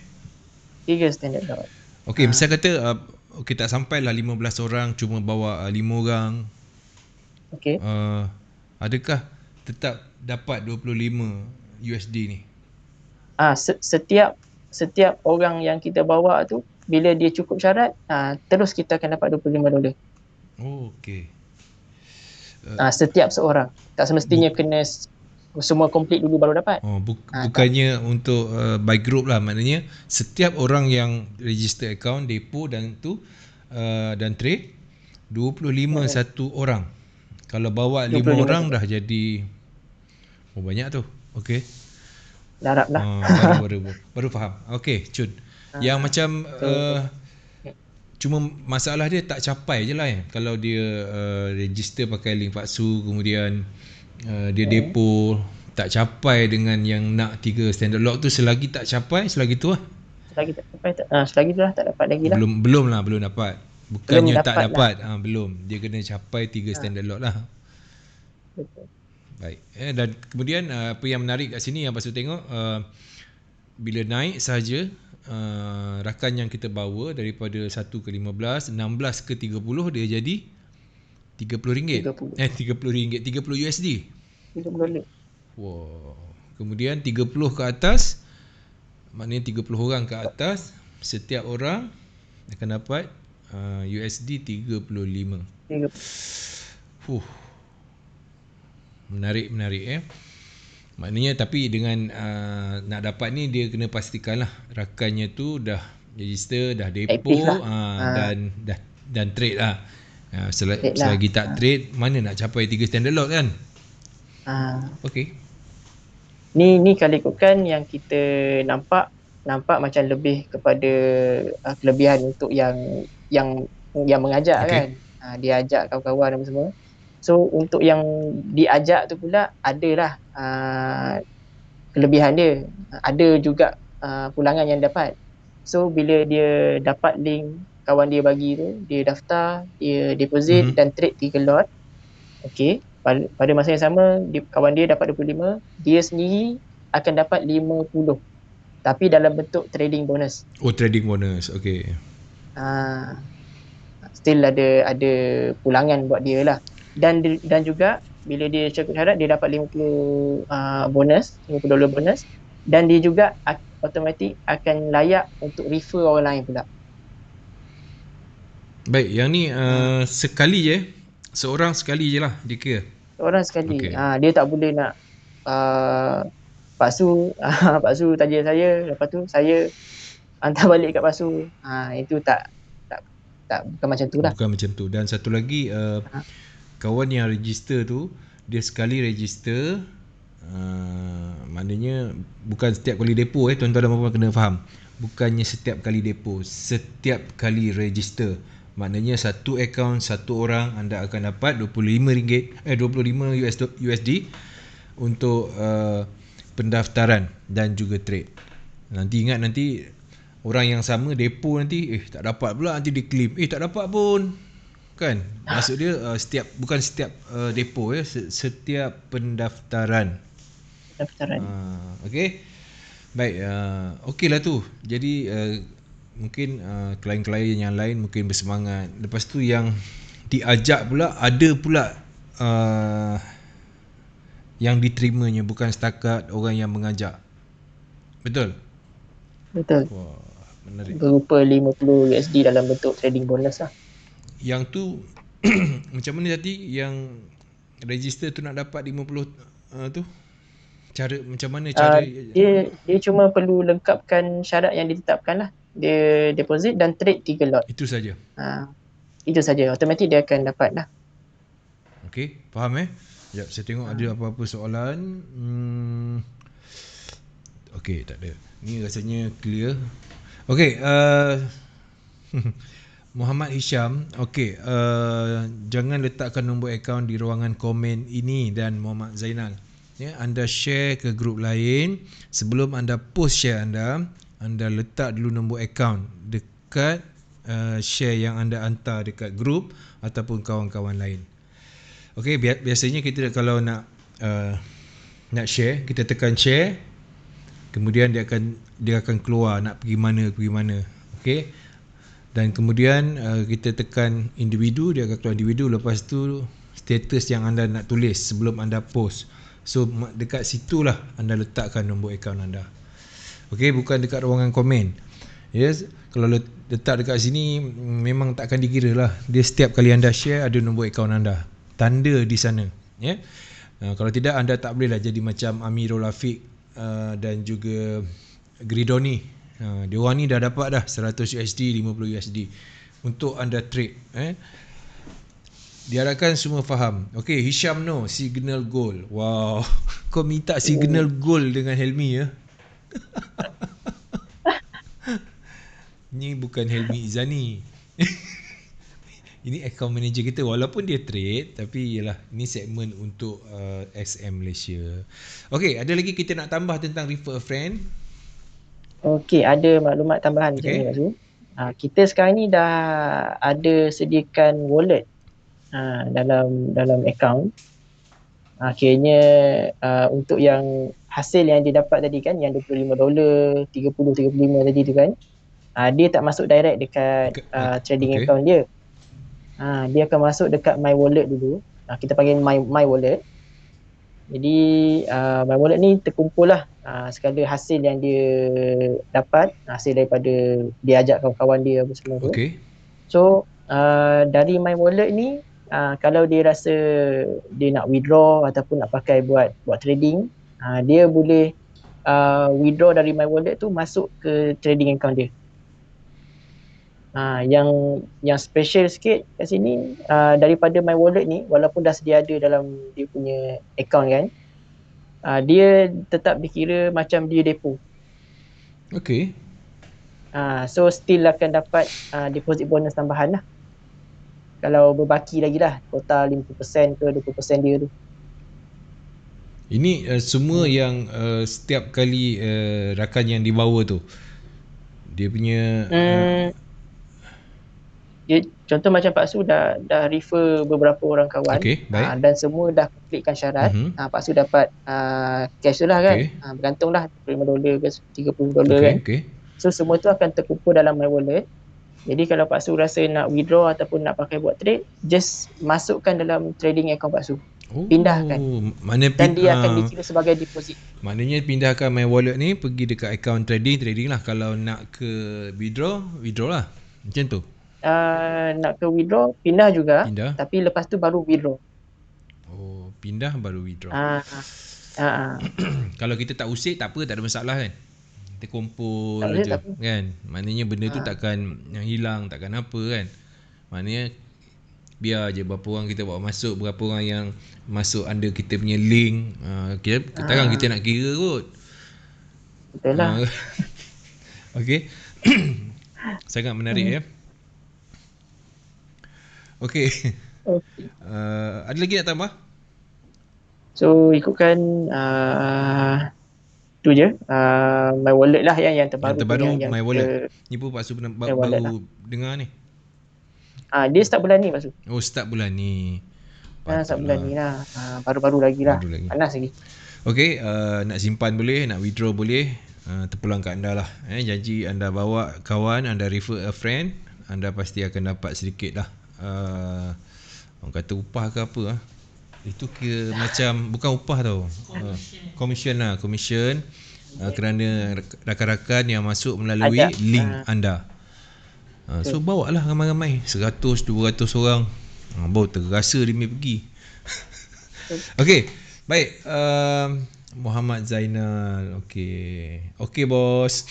standard lot. Okey, misal kata tak sampailah 15 orang, cuma bawa 5 orang. Okey. Adakah tetap dapat 25 USD ni? Setiap orang yang kita bawa tu, bila dia cukup syarat, terus kita akan dapat $25. Okey. Setiap seorang. Tak semestinya kena semua complete dulu baru dapat. Bukannya untuk by group lah, maknanya setiap orang yang register account, depo dan trade 25 satu orang. Kalau bawa 5 orang dah jadi banyak tu. Okey. Darab lah. Baru faham. Okey, Cun. Yang macam cuma masalah dia tak capai je lah kalau dia register pakai link Paksu, kemudian dia depo tak capai dengan yang nak 3 standard lot tu, selagi tak capai, selagi tu lah. Selagi tu lah tak dapat lagi lah. Belum dapat. Bukannya tak dapat. Belum. Dia kena capai 3 standard lot lah. Betul. Baik. Dan kemudian apa yang menarik kat sini yang Paksu tengok, bila naik sahaja rakan yang kita bawa daripada 1 ke 15, 16 ke 30, dia jadi RM30. RM30. 30 USD. 30. Wow. Kemudian 30 ke atas, maknanya 30 orang ke atas, setiap orang akan dapat USD 35. Menarik. Maknanya tapi dengan nak dapat ni, dia kena pastikanlah rakannya tu dah register, dah depo, dan dah dan trade lah. Trade lah. Selagi tak trade, mana nak capai 3 standard lot kan? Okay. Ni kalau ikutkan yang kita nampak macam lebih kepada kelebihan untuk yang mengajak kan. Dia ajak kawan-kawan dan semua. So untuk yang diajak tu pula adalah kelebihan dia. Ada juga pulangan yang dapat. So bila dia dapat link kawan dia bagi tu, dia daftar, dia deposit dan trade 3 lot. Okay. Pada masa yang sama, kawan dia dapat 25, dia sendiri akan dapat 50. Tapi dalam bentuk trading bonus. Oh, trading bonus. Okay. Still ada pulangan buat dia lah. Dan juga bila dia cukup syarat, dia dapat 50 bonus, $50 bonus, dan dia juga automatik akan layak untuk refer orang lain pula. Baik, yang ni sekali je, seorang sekali je lah dia kira. Seorang sekali. Dia tak boleh nak Pak Su taja saya, lepas tu saya hantar balik kat Pak Su. Itu tak bukan macam tu lah. Bukan macam tu. Dan satu lagi, kawan yang register tu, dia sekali register, maknanya bukan setiap kali depo, tuan-tuan dan puan-puan kena faham. Bukannya setiap kali depo, setiap kali register. Maknanya satu akaun, satu orang anda akan dapat $25 USD untuk pendaftaran dan juga trade. Nanti ingat, nanti orang yang sama depo nanti tak dapat pula, nanti diklaim tak dapat pun kan. Maksud dia bukan setiap depo, setiap pendaftaran. Okey. Baik, okey lah tu. Jadi mungkin klien-klien yang lain mungkin bersemangat. Lepas tu yang diajak pula, ada pula yang diterimanya, bukan setakat orang yang mengajak. Betul? Betul. Wah, menarik. Berupa 50 USD dalam bentuk trading bonus lah. Yang tu macam mana tadi yang register tu nak dapat 50 tu? Cara macam mana cara dia cuma perlu lengkapkan syarat yang ditetapkan lah. Dia deposit dan trade 3 lot. Itu saja. Itu saja. Automatik dia akan dapat lah. Okey, faham Sekejap, saya tengok ada apa-apa soalan. Okey, tak ada. Ni rasanya clear. Okey, Muhammad Hisham. Okey, jangan letakkan nombor akaun di ruangan komen ini. Dan Muhammad Zainal, anda share ke grup lain. Sebelum anda post share anda letak dulu nombor akaun dekat share yang anda hantar dekat grup ataupun kawan-kawan lain. Okey, biasanya kita kalau nak share, kita tekan share, kemudian dia akan keluar nak pergi mana. Okey. Dan kemudian kita tekan individu, dia akan keluar individu. Lepas tu status yang anda nak tulis sebelum anda post. So dekat situlah anda letakkan nombor akaun anda. Okey, bukan dekat ruangan komen. Yes, kalau letak dekat sini memang takkan dikira lah. Dia setiap kali anda share ada nombor akaun anda, tanda di sana. Kalau tidak, anda tak boleh lah jadi macam Amirul Afiq dan juga Gridoni. Dia orang ni dah dapat dah 100 USD, 50 USD untuk anda trade. Diharapkan semua faham. Okey, Hisham signal gold. Wow. Kau minta signal gold dengan Helmi Ni bukan Helmi Izani. Ini account manager kita. Walaupun dia trade, tapi yalah, ini segmen untuk SM Malaysia. Okey, ada lagi kita nak tambah tentang refer a friend? Okey, ada maklumat tambahan macam ni, Pak Su. Kita sekarang ni dah ada sediakan wallet dalam akaun. Akhirnya untuk yang hasil yang dia dapat tadi kan, yang $25, 30, 35 tadi tu kan, dia tak masuk direct dekat trading account dia. Dia akan masuk dekat my wallet dulu. Kita panggil my wallet. Jadi my wallet ni terkumpul lah segala hasil yang dia dapat, hasil daripada dia ajak kawan-kawan dia apa semua tu. So dari my wallet ni, kalau dia rasa dia nak withdraw ataupun nak pakai buat trading, dia boleh withdraw dari my wallet tu masuk ke trading account dia. Yang special sikit kat sini, daripada My Wallet ni, walaupun dah sedia ada dalam dia punya account kan, dia tetap dikira macam dia depo. Okay. So still akan dapat deposit bonus tambahan lah. Kalau berbaki lagi lah, total 50% ke 20% dia tu. Ini semua yang setiap kali rakan yang dibawa tu, dia punya dia, contoh macam Pak Su dah refer beberapa orang kawan, okay, baik. dan semua dah completekan syarat. Pak Su dapat cash tu lah kan, bergantung lah $25 ke $30 kan. So semua tu akan terkumpul dalam My Wallet. Jadi kalau Pak Su rasa nak withdraw ataupun nak pakai buat trade, just masukkan dalam trading account Pak Su. Pindahkan. Dan dia akan dikira sebagai deposit. Maknanya pindahkan My Wallet ni, pergi dekat account trading lah. Kalau nak ke withdraw lah. Macam tu. Nak ke withdraw, pindah juga. Tapi lepas tu baru withdraw. Oh, pindah baru withdraw. Kalau kita tak usik, tak apa, tak ada masalah kan. Kita kumpul je kan. Maknanya benda tu takkan hilang, takkan apa kan. Maknanya biar je berapa orang kita bawa masuk, berapa orang yang masuk under kita punya link. Takkan kita nak kira kot. Betul lah. Okay. Sangat menarik ya. Okay. Ada lagi nak tambah? So ikutkan tu je. My Wallet lah yang terbaru. Yang terbaru My Wallet. Ni pun Pak Su baru dengar ni. Dia start bulan ni Pak Su. Oh, start bulan ni. Start bulan ni lah. Baru-baru lagi lah. Panas lagi. Okay, nak simpan boleh, nak withdraw boleh. Terpulang kat anda lah. Janji anda bawa kawan, anda refer a friend, anda pasti akan dapat sedikit lah. Orang kata upah ke apa. Itu kira macam, bukan upah tau. Commission lah. Commission kerana rakan-rakan yang masuk melalui link anda. So bawa lah ramai-ramai, 100-200 orang, baru terasa dia pergi. Okay, baik. Muhammad Zainal. Okay bos.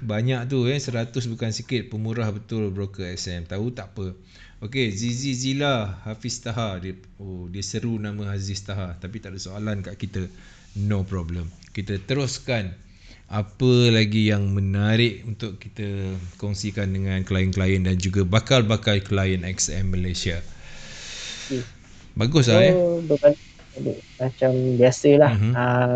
Banyak tu 100 bukan sikit. Pemurah betul broker SM. Tahu tak apa. Okay, Zizi Zila Hafiz Taha. Dia seru nama Haziz Taha, tapi tak ada soalan kat kita. No problem. Kita teruskan apa lagi yang menarik untuk kita kongsikan dengan klien-klien dan juga bakal-bakal klien XM Malaysia. Bagus lah macam biasalah.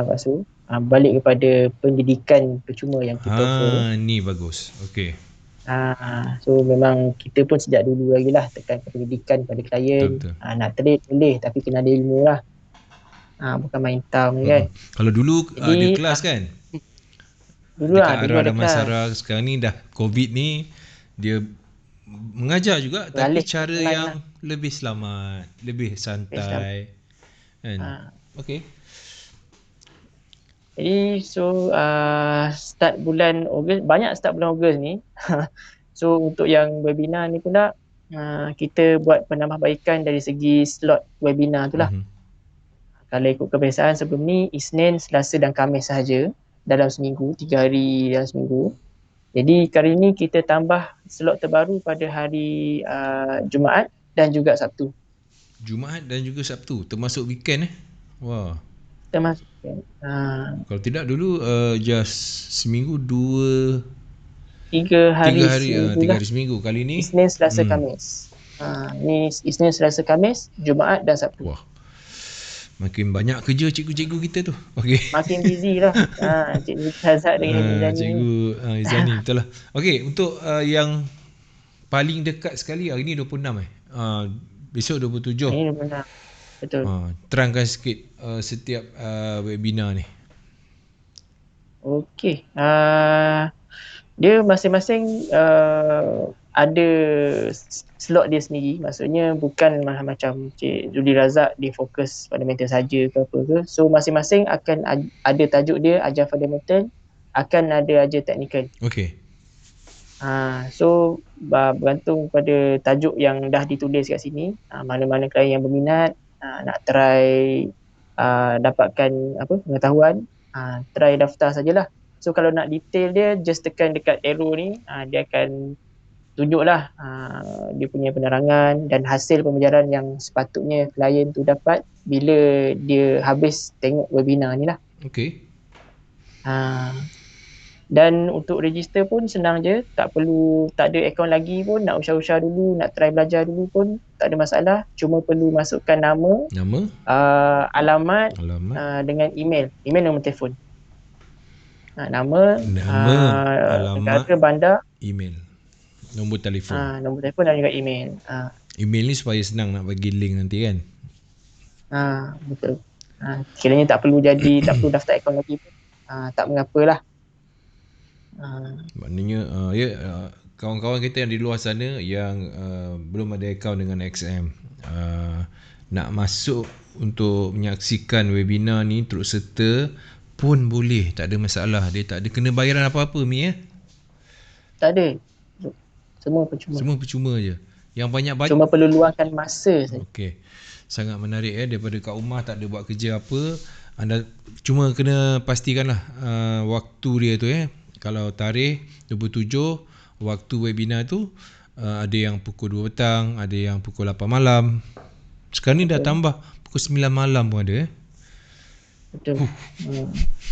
Pak Su, balik kepada pendidikan percuma yang kita offer. Ni bagus. Okay. So memang kita pun sejak dulu lagi lah tekan pendidikan pada klien. Nak trade boleh, tapi kena ada ilmu lah. Bukan main tam kan. Kalau dulu ada kelas kan. Dulu ada Masara. Sekarang ni dah COVID ni, dia mengajar juga, tapi cara yang lebih selamat, lebih santai kan. Okay. Jadi start bulan Ogos, banyak start bulan Ogos ni. So untuk yang webinar ni pun kita buat penambahbaikan dari segi slot webinar tu lah. Kalau ikut kebiasaan sebelum ni, Isnin, Selasa dan Khamis sahaja dalam seminggu, 3 hari dalam seminggu. Jadi kali ni kita tambah slot terbaru pada hari Jumaat dan juga Sabtu. Jumaat dan juga Sabtu, termasuk weekend Wah. Termasuk kalau tidak dulu just seminggu 3 hari seminggu. Kali ni Isnin, Selasa, Khamis. Ni Isnin, Selasa, Khamis, Jumaat dan Sabtu. Wah. Makin banyak kerja cikgu-cikgu kita tu. Okay. Makin busy lah. Cikgu Hazat dengan Izani. Cikgu Izani, betul lah. Okay, untuk yang paling dekat sekali, hari ni 26 besok 27. Ini 26. Betul. Terangkan sikit setiap webinar ni. Okay. Dia masing-masing ada slot dia sendiri. Maksudnya bukan macam Cik Zuli Razak dia fokus fundamental saja ke apa ke. So masing-masing akan ada tajuk dia, ajar fundamental, akan ada ajar teknikal. Okay. So bergantung pada tajuk yang dah ditulis kat sini. Mana-mana klien yang berminat nak try dapatkan pengetahuan, try daftar sajalah. So kalau nak detail dia, just tekan dekat arrow ni, dia akan tunjuklah dia punya penerangan dan hasil pembelajaran yang sepatutnya klien tu dapat bila dia habis tengok webinar ni lah. Okey. Dan untuk register pun senang je, tak ada akaun lagi pun, nak usah-usah dulu, nak try belajar dulu pun tak ada masalah, cuma perlu masukkan nama, alamat, dengan email nombor telefon. Nama, alamat, negara, bandar, email, nombor telefon. Nombor telefon dan juga email. Email ni supaya senang nak bagi link nanti kan. Betul. Kiranya tak perlu daftar akaun lagi pun, tak mengapalah. Maknanya kawan-kawan kita yang di luar sana yang belum ada akaun dengan XM, nak masuk untuk menyaksikan webinar ni terus serta pun boleh, tak ada masalah. Dia tak ada kena bayaran apa-apa Mi Tak ada. Semua percuma je. Yang banyak cuma perlu luangkan masa saja. Okey. Sangat menarik daripada kat rumah tak ada buat kerja apa, anda cuma kena pastikanlah waktu dia tu Kalau tarikh 27 waktu webinar tu, ada yang pukul 2 petang, ada yang pukul 8 malam. Sekarang ni dah tambah pukul 9 malam pun ada. Betul.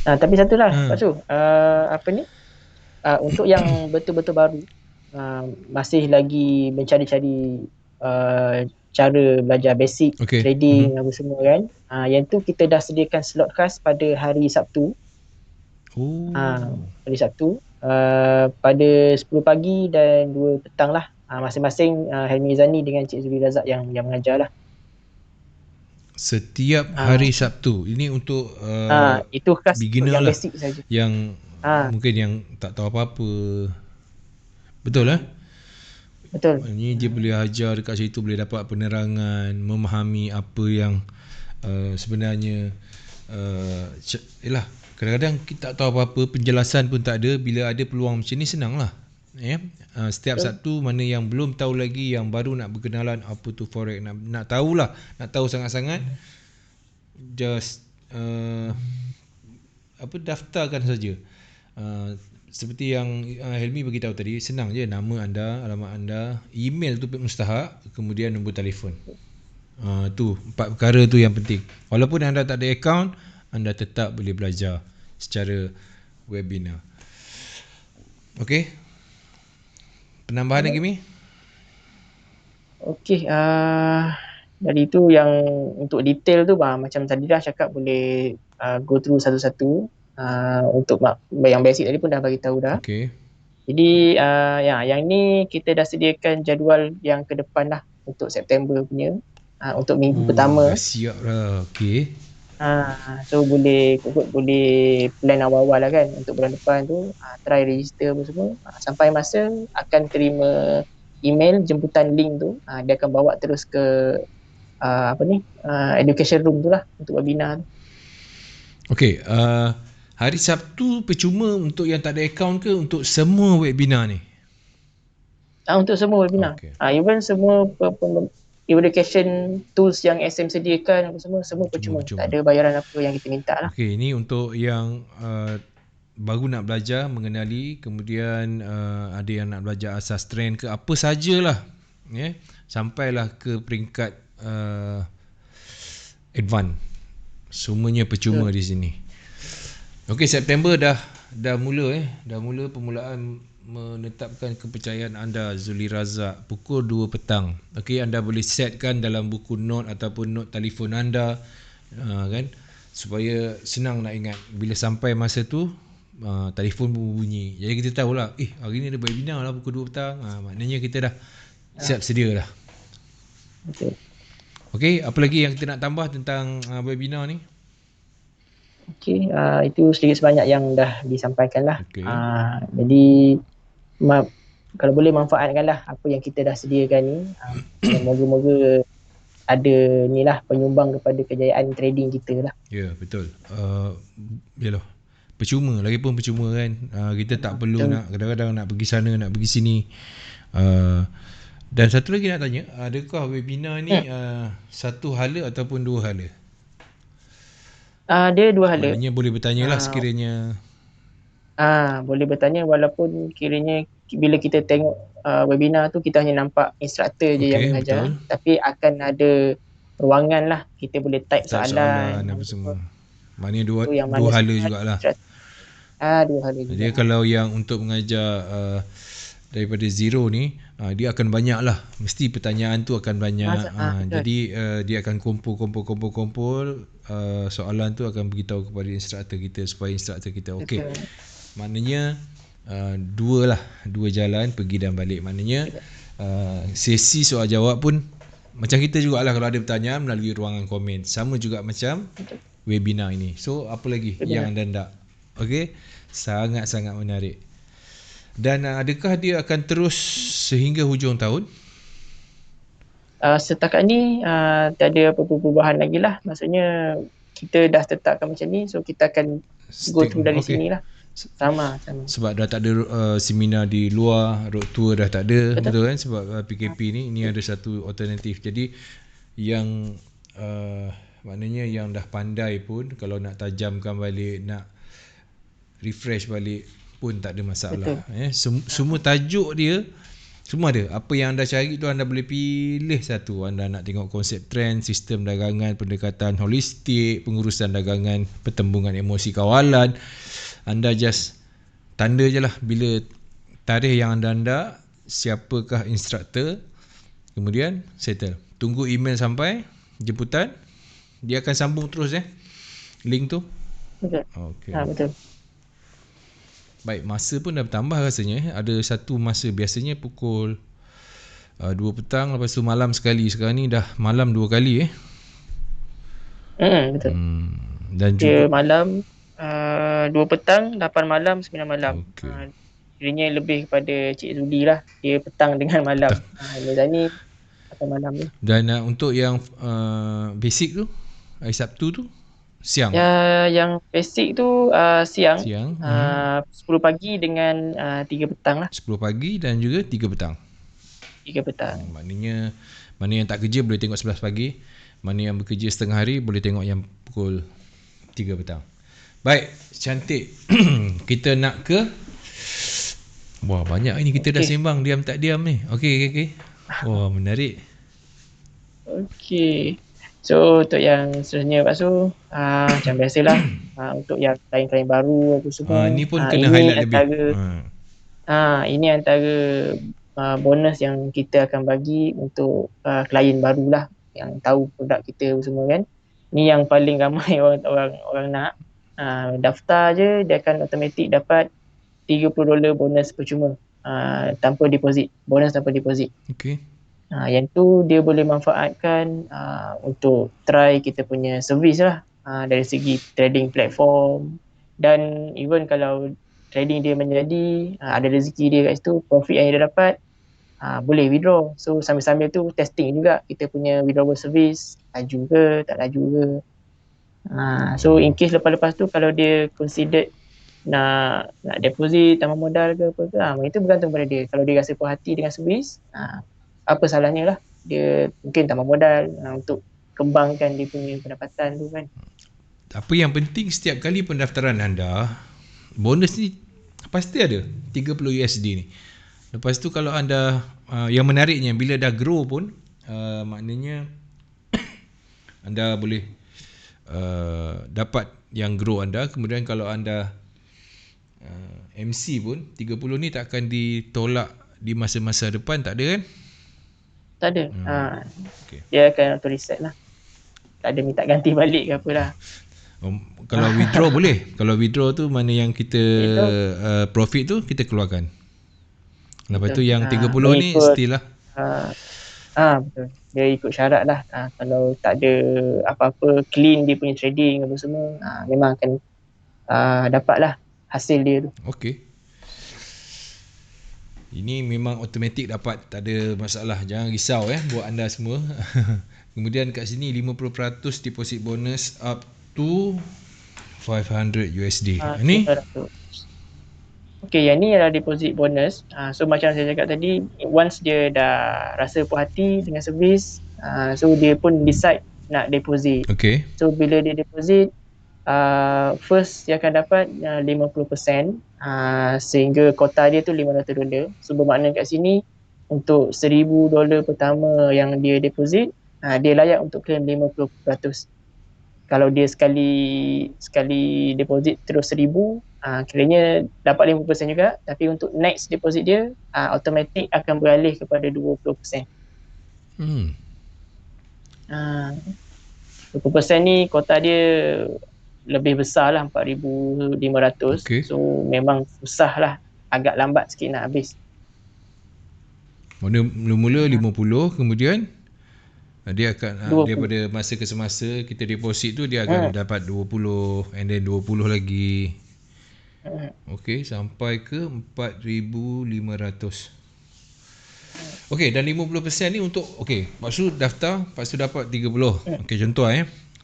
Tapi satulah Pak Su, untuk yang betul-betul baru, masih lagi mencari-cari cara belajar basic, trading apa semua kan. Yang tu kita dah sediakan slot khas pada hari Sabtu. Hari Sabtu pada 10 pagi dan 2 petang lah, masing-masing Helmi Zani dengan Cik Zuli Razak yang mengajar lah. Setiap hari Sabtu. Ini untuk itu khas beginner yang lah, basic saja. Yang mungkin yang tak tahu apa-apa. Betul Betul. Ini dia boleh ajar dekat situ, boleh dapat penerangan, memahami apa yang sebenarnya kadang-kadang kita tak tahu apa-apa, penjelasan pun tak ada. Bila ada peluang macam ni, senang lah. Setiap Sabtu, mana yang belum tahu lagi, yang baru nak berkenalan apa tu forex, nak tahulah, nak tahu sangat-sangat, just daftarkan saja. Seperti yang Helmi bagi tahu tadi, senang je, nama anda, alamat anda, email tu mustahak, kemudian nombor telefon. Tu 4 perkara tu yang penting. Walaupun anda tak ada akaun, anda tetap boleh belajar secara webinar. Okey. Penambahan lagi Mi? Okey, dari itu yang untuk detail tu macam tadi dah cakap, boleh go through satu-satu. Untuk yang basic tadi pun dah bagi tahu dah. Okey. Jadi yang ni kita dah sediakan jadual yang ke depan lah untuk September punya, untuk minggu pertama. Siap lah. Okey. So boleh plan awal-awal lah kan untuk bulan depan tu, try register apa semua. Sampai masa akan terima email jemputan link tu, dia akan bawa terus ke education room tu lah untuk webinar tu. Okey, hari Sabtu percuma untuk yang tak ada akaun ke untuk semua webinar ni? Untuk semua webinar. Okay. Even semua education tools yang SM sediakan apa semua percuma. Tak ada bayaran apa yang kita minta lah. Okey, ini untuk yang baru nak belajar, mengenali, kemudian ada yang nak belajar asas trend ke apa sajalah, sampailah ke peringkat advance. Semuanya percuma di sini. Okey, September dah mula permulaan menetapkan kepercayaan anda, Zuli Razak, pukul 2 petang. Okey, anda boleh setkan dalam buku note ataupun note telefon anda, kan, supaya senang nak ingat. Bila sampai masa tu, telefon pun bunyi. Jadi kita tahulah, hari ni ada webinar lah pukul 2 petang. Maknanya kita dah siap sedia dah. Betul. Okey, apa lagi yang kita nak tambah tentang webinar ni? Okey, itu sedikit sebanyak yang dah disampaikan lah. Okay. Jadi kalau boleh manfaatkanlah apa yang kita dah sediakan ni. Moga-moga ada ni lah penyumbang kepada kejayaan trading kita lah. Ya, betul. Yalah. Percuma, lagipun percuma kan. Kita tak perlu nak kadang-kadang nak pergi sana, nak pergi sini. Dan satu lagi nak tanya, adakah webinar ni satu hala ataupun dua hala? Dia dua hala. Maknanya boleh bertanyalah sekiranya. Boleh bertanya walaupun kiranya bila kita tengok webinar tu kita hanya nampak instruktor je yang Okey, mengajar, betul. tapi akan ada ruangan lah, kita boleh type Type soalan soalan apa semua. semua. Maknanya dua Tu yang dua mana hala sebenarnya jugalah. instruktor dua hari juga. Dia kalau yang untuk mengajar daripada zero ni, dia akan banyak lah. Mesti pertanyaan tu akan banyak. Betul. Jadi dia akan kumpul soalan tu akan beritahu kepada instruktor kita supaya instruktor kita okey. Betul. Maknanya dua jalan pergi dan balik. Maknanya sesi soal jawab pun macam kita jugalah, kalau ada pertanyaan melalui ruangan komen. Sama juga macam webinar ini. So apa lagi yang anda nak? Okey, sangat-sangat menarik. Dan adakah dia akan terus sehingga hujung tahun? Setakat ni tak ada apa-apa perubahan lagi lah. Maksudnya kita dah tetapkan macam ni, so kita akan go through dari sini lah. Sama. Sebab dah tak ada seminar di luar, road tour dah tak ada. Betul kan? Sebab PKP ni ada satu alternatif. Jadi yang maknanya yang dah pandai pun kalau nak tajamkan balik, nak refresh balik pun tak ada masalah. Semua tajuk dia semua ada. Apa yang anda cari tu anda boleh pilih satu. Anda nak tengok konsep trend, sistem dagangan, pendekatan holistik, pengurusan dagangan, pertembungan emosi kawalan. Anda just tanda je lah bila tarikh yang anda siapakah instruktor, kemudian settle. Tunggu email sampai jemputan, dia akan sambung terus link tu. Betul. Okay. Betul. Baik, masa pun dah bertambah rasanya. Ada satu masa, biasanya pukul 2 petang, lepas tu malam sekali. Sekarang ni dah malam 2 kali Betul. Dan dia juga malam 2 petang, 8 malam, 9 malam. Okay. Dirinya lebih kepada Cik Zuli lah. Dia petang dengan malam. Mezani 8 malam ni. Dan untuk yang basic tu, hari Sabtu tu, siang? Yang basic tu siang. 10 pagi dengan 3 petang lah. 10 pagi dan juga 3 petang. 3 petang. Maknanya mana yang tak kerja boleh tengok 11 pagi. Mana yang bekerja setengah hari boleh tengok yang pukul 3 petang. Baik, cantik. Kita nak ke wah, banyak ini kita dah sembang diam tak diam ni. Okey. Wah, menarik. Okey. So untuk yang seterusnya Pak Su, macam biasalah untuk yang klien-klien baru apa semua. Ni pun kena highlight lebih. Ini antara bonus yang kita akan bagi untuk klien barulah yang tahu produk kita semua kan. Ni yang paling ramai orang nak. Daftar je dia akan automatik dapat $30 bonus percuma tanpa deposit. Bonus tanpa deposit. Okey. Yang tu dia boleh manfaatkan untuk try kita punya servis lah, dari segi trading platform, dan even kalau trading dia menjadi ada rezeki dia kat situ, profit yang dia dapat, boleh withdraw. So sambil-sambil tu testing juga kita punya withdrawal service laju ke tak laju ke. So in case lepas-lepas tu kalau dia considered nak deposit tambah modal ke apa ke, itu bergantung pada dia. Kalau dia rasa puas hati dengan servis, apa salahnya lah dia mungkin tambah modal untuk kembangkan dia punya pendapatan tu kan. Apa yang penting setiap kali pendaftaran anda, bonus ni pasti ada $30 ni. Lepas tu kalau anda yang menariknya bila dah grow pun maknanya anda boleh dapat yang grow anda. Kemudian kalau anda MC pun 30 ni tak akan ditolak di masa-masa depan, tak ada kan? Tak ada. Dia akan auto reset lah. Tak ada minta ganti balik ke apa lah. Kalau withdraw boleh. Kalau withdraw tu mana yang kita profit tu kita keluarkan. Lepas tu yang 30 ni still lah. Betul. Dia ikut syarat lah. Kalau tak ada apa-apa, clean dia punya trading apa semua, memang akan dapat lah hasil dia tu. Okey. Ini memang automatik dapat, tak ada masalah. Jangan risau buat anda semua. Kemudian kat sini 50% deposit bonus up to $500. Ini Okey, yang ni adalah deposit bonus. So macam saya cakap tadi, once dia dah rasa puas hati dengan servis, so dia pun decide nak deposit. Okay. So bila dia deposit, first dia akan dapat 50%, sehingga kota dia tu $500. So bermakna kat sini untuk $1,000 pertama yang dia deposit, dia layak untuk claim 50%. Kalau dia sekali deposit terus 1,000, kiranya dapat 50% juga, tapi untuk next deposit dia automatic akan beralih kepada 20%. 20% ni kota dia lebih besar lah, 4,500. Okay. So memang susah lah, agak lambat sikit nak habis. Mula-mula 50, kemudian dia akan 20. daripada masa ke semasa kita deposit tu dia akan dapat 20 and then 20 lagi. Okey, sampai ke 4,500. Okey, dan 50% ni untuk Pak Su daftar, Pak Su dapat 30. Okey, contoh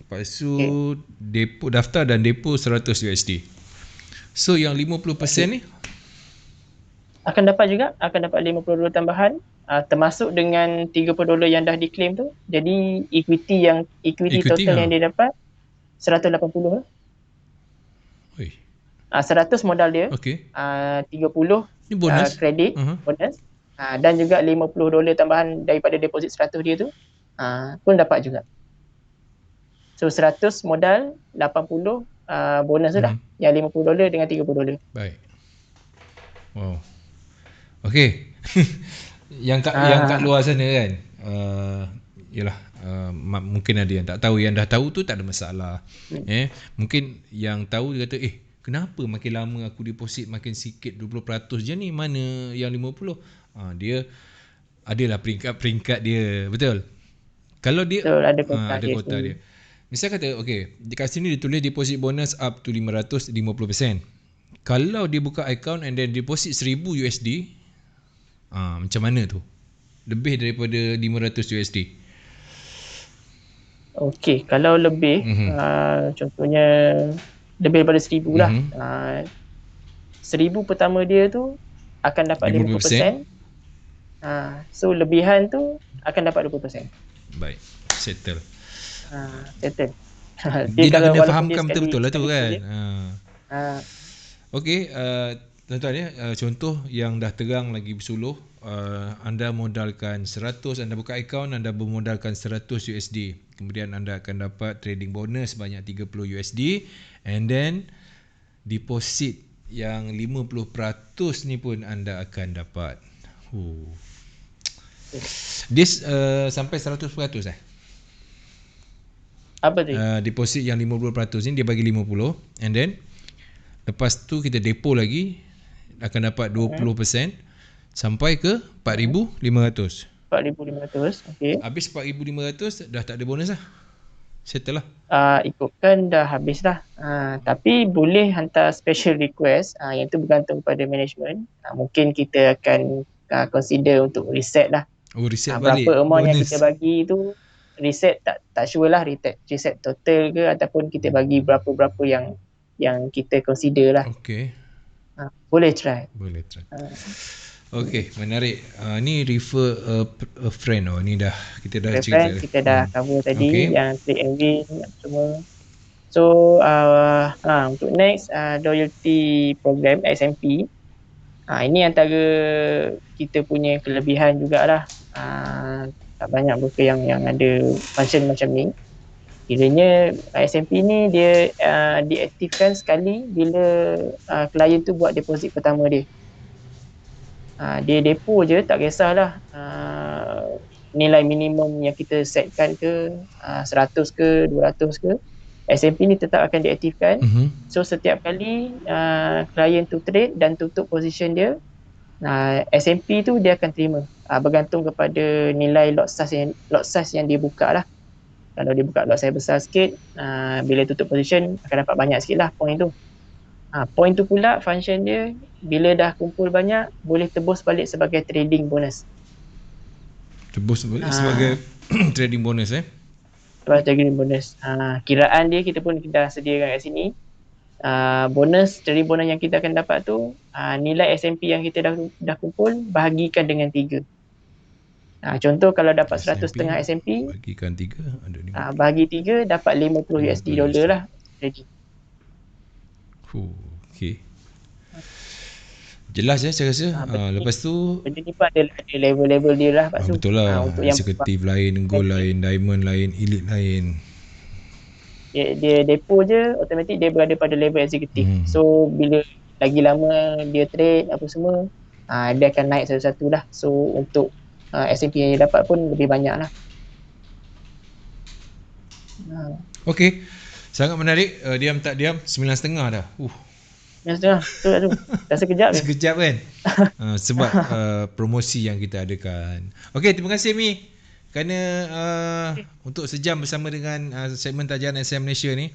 Pak Su depo daftar dan depo 100 USD. So yang 50% ni akan dapat $50 tambahan, termasuk dengan $30 yang dah diklaim tu. Jadi equity total yang dia dapat 180 lah. 100 modal dia. 30 ni bonus kredit, bonus. Dan juga $50 tambahan daripada deposit 100 dia tu pun dapat juga. So 100 modal, 80 bonus tu dah. Yang $50 dengan $30. Baik. Wow. Okey. yang kat luar sana kan, yalah, mungkin ada yang tak tahu. Yang dah tahu tu tak ada masalah. Mungkin yang tahu dia kata, kenapa makin lama aku deposit makin sikit 20% je ni, mana yang 50? Dia adalah peringkat dia, betul? Kalau dia ada kota dia. Misal kata dekat sini dia tulis deposit bonus up to 550%. Kalau dia buka account and then deposit 1,000 USD, macam mana tu? Lebih daripada 500 USD. Okey, kalau lebih, contohnya lebih daripada 1,000 lah. 1,000 pertama dia tu akan dapat 50%. So lebihan tu akan dapat 20%. Baik, settle. Settle. Dia dah kena fahamkan betul-betul lah tu kan. Okey, tuan-tuan contoh yang dah terang lagi bersuluh. Anda modalkan 100, anda buka account, anda bermodalkan 100 USD. Kemudian anda akan dapat trading bonus banyak 30 USD, and then deposit yang 50% ni pun anda akan dapat. This sampai 100%. Apa tu? Deposit yang 50% ni dia bagi 50, and then lepas tu kita depo lagi akan dapat 20% sampai ke 4,500. 4,500, okey. Habis 4,500 dah tak ada bonus lah. Settle lah. Ikutkan dah habis lah. Tapi boleh hantar special request, yang tu bergantung pada management. Mungkin kita akan consider untuk reset lah. Reset balik berapa amount bonus yang kita bagi tu, reset tak sure lah, reset total ke ataupun kita bagi berapa-berapa yang kita consider lah. Okey. Boleh try. Okey, menarik. Ni refer a friend. Ni dah kita dah cerita. Kita dah cover tadi, yang trade and win semua. So untuk next loyalty program SMP, ini antara kita punya kelebihan jugalah. Tak banyak broker yang ada function macam ni. Kiranya SMP ni dia diaktifkan sekali bila klien tu buat deposit pertama dia. Dia depo je, tak kisahlah nilai minimum yang kita setkan ke 100 ke 200 ke, SMP ni tetap akan diaktifkan. So setiap kali klien tu trade dan tutup position dia, SMP tu dia akan terima, bergantung kepada nilai lot size yang dia buka lah. Kalau dia buka lot size besar sikit, bila tutup position akan dapat banyak sikit lah point tu. Point tu pula function dia, bila dah kumpul banyak, boleh tebus balik sebagai trading bonus. Tebus balik sebagai trading bonus trading bonus. Kiraan dia kita pun dah sediakan kat sini. Bonus, trading bonus yang kita akan dapat tu, nilai SMP yang kita dah kumpul bahagikan dengan 3. Contoh kalau dapat 100.5 SMP, bagikan 3 ada 50. Bagi 3 dapat 50 USD lah trading. Okey. Jelas saya rasa. Lepas tu benda ni pun ada level-level dia lah Pak Su. betul lah. Untuk yang Eksekutif lain, gold lain, diamond lain, elite lain. dia depo je, automatik dia berada pada level eksekutif. So bila lagi lama dia trade apa semua, dia akan naik satu-satu lah. So untuk S&P yang dia dapat pun lebih banyak lah. Okey. Sangat menarik. Diam tak diam 9.5 dah. Yang setengah tu tak tu. Dah sekejap je. Sekejap kan. Sebab promosi yang kita adakan. Okey, terima kasih Mi kerana untuk sejam bersama dengan segmen Tajian SM Malaysia ni.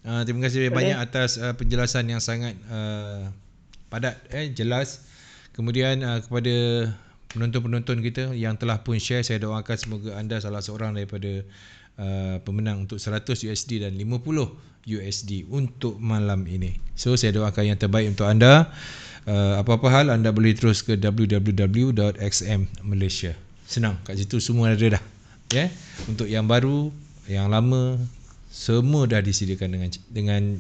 Terima kasih banyak atas penjelasan yang sangat padat, jelas. Kemudian kepada penonton-penonton kita yang telah pun share, saya doakan semoga anda salah seorang daripada pemenang untuk 100 USD dan 50 USD untuk malam ini. So saya doakan yang terbaik untuk anda. Apa-apa hal anda boleh terus ke www.xmmalaysia. Senang, kat situ semua ada dah. Untuk yang baru, yang lama, semua dah disediakan dengan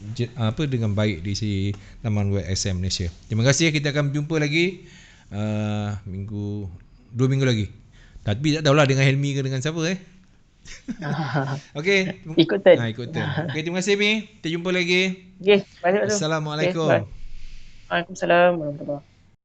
baik di laman web XM Malaysia. Terima kasih, kita akan jumpa lagi 2 minggu lagi. Tapi tak tahulah dengan Helmi ke dengan siapa Okey. Ikut turn. Okey, terima kasih Mi. Kita jumpa lagi. Okey, balik tu. Assalamualaikum. Waalaikumsalam warahmatullahi.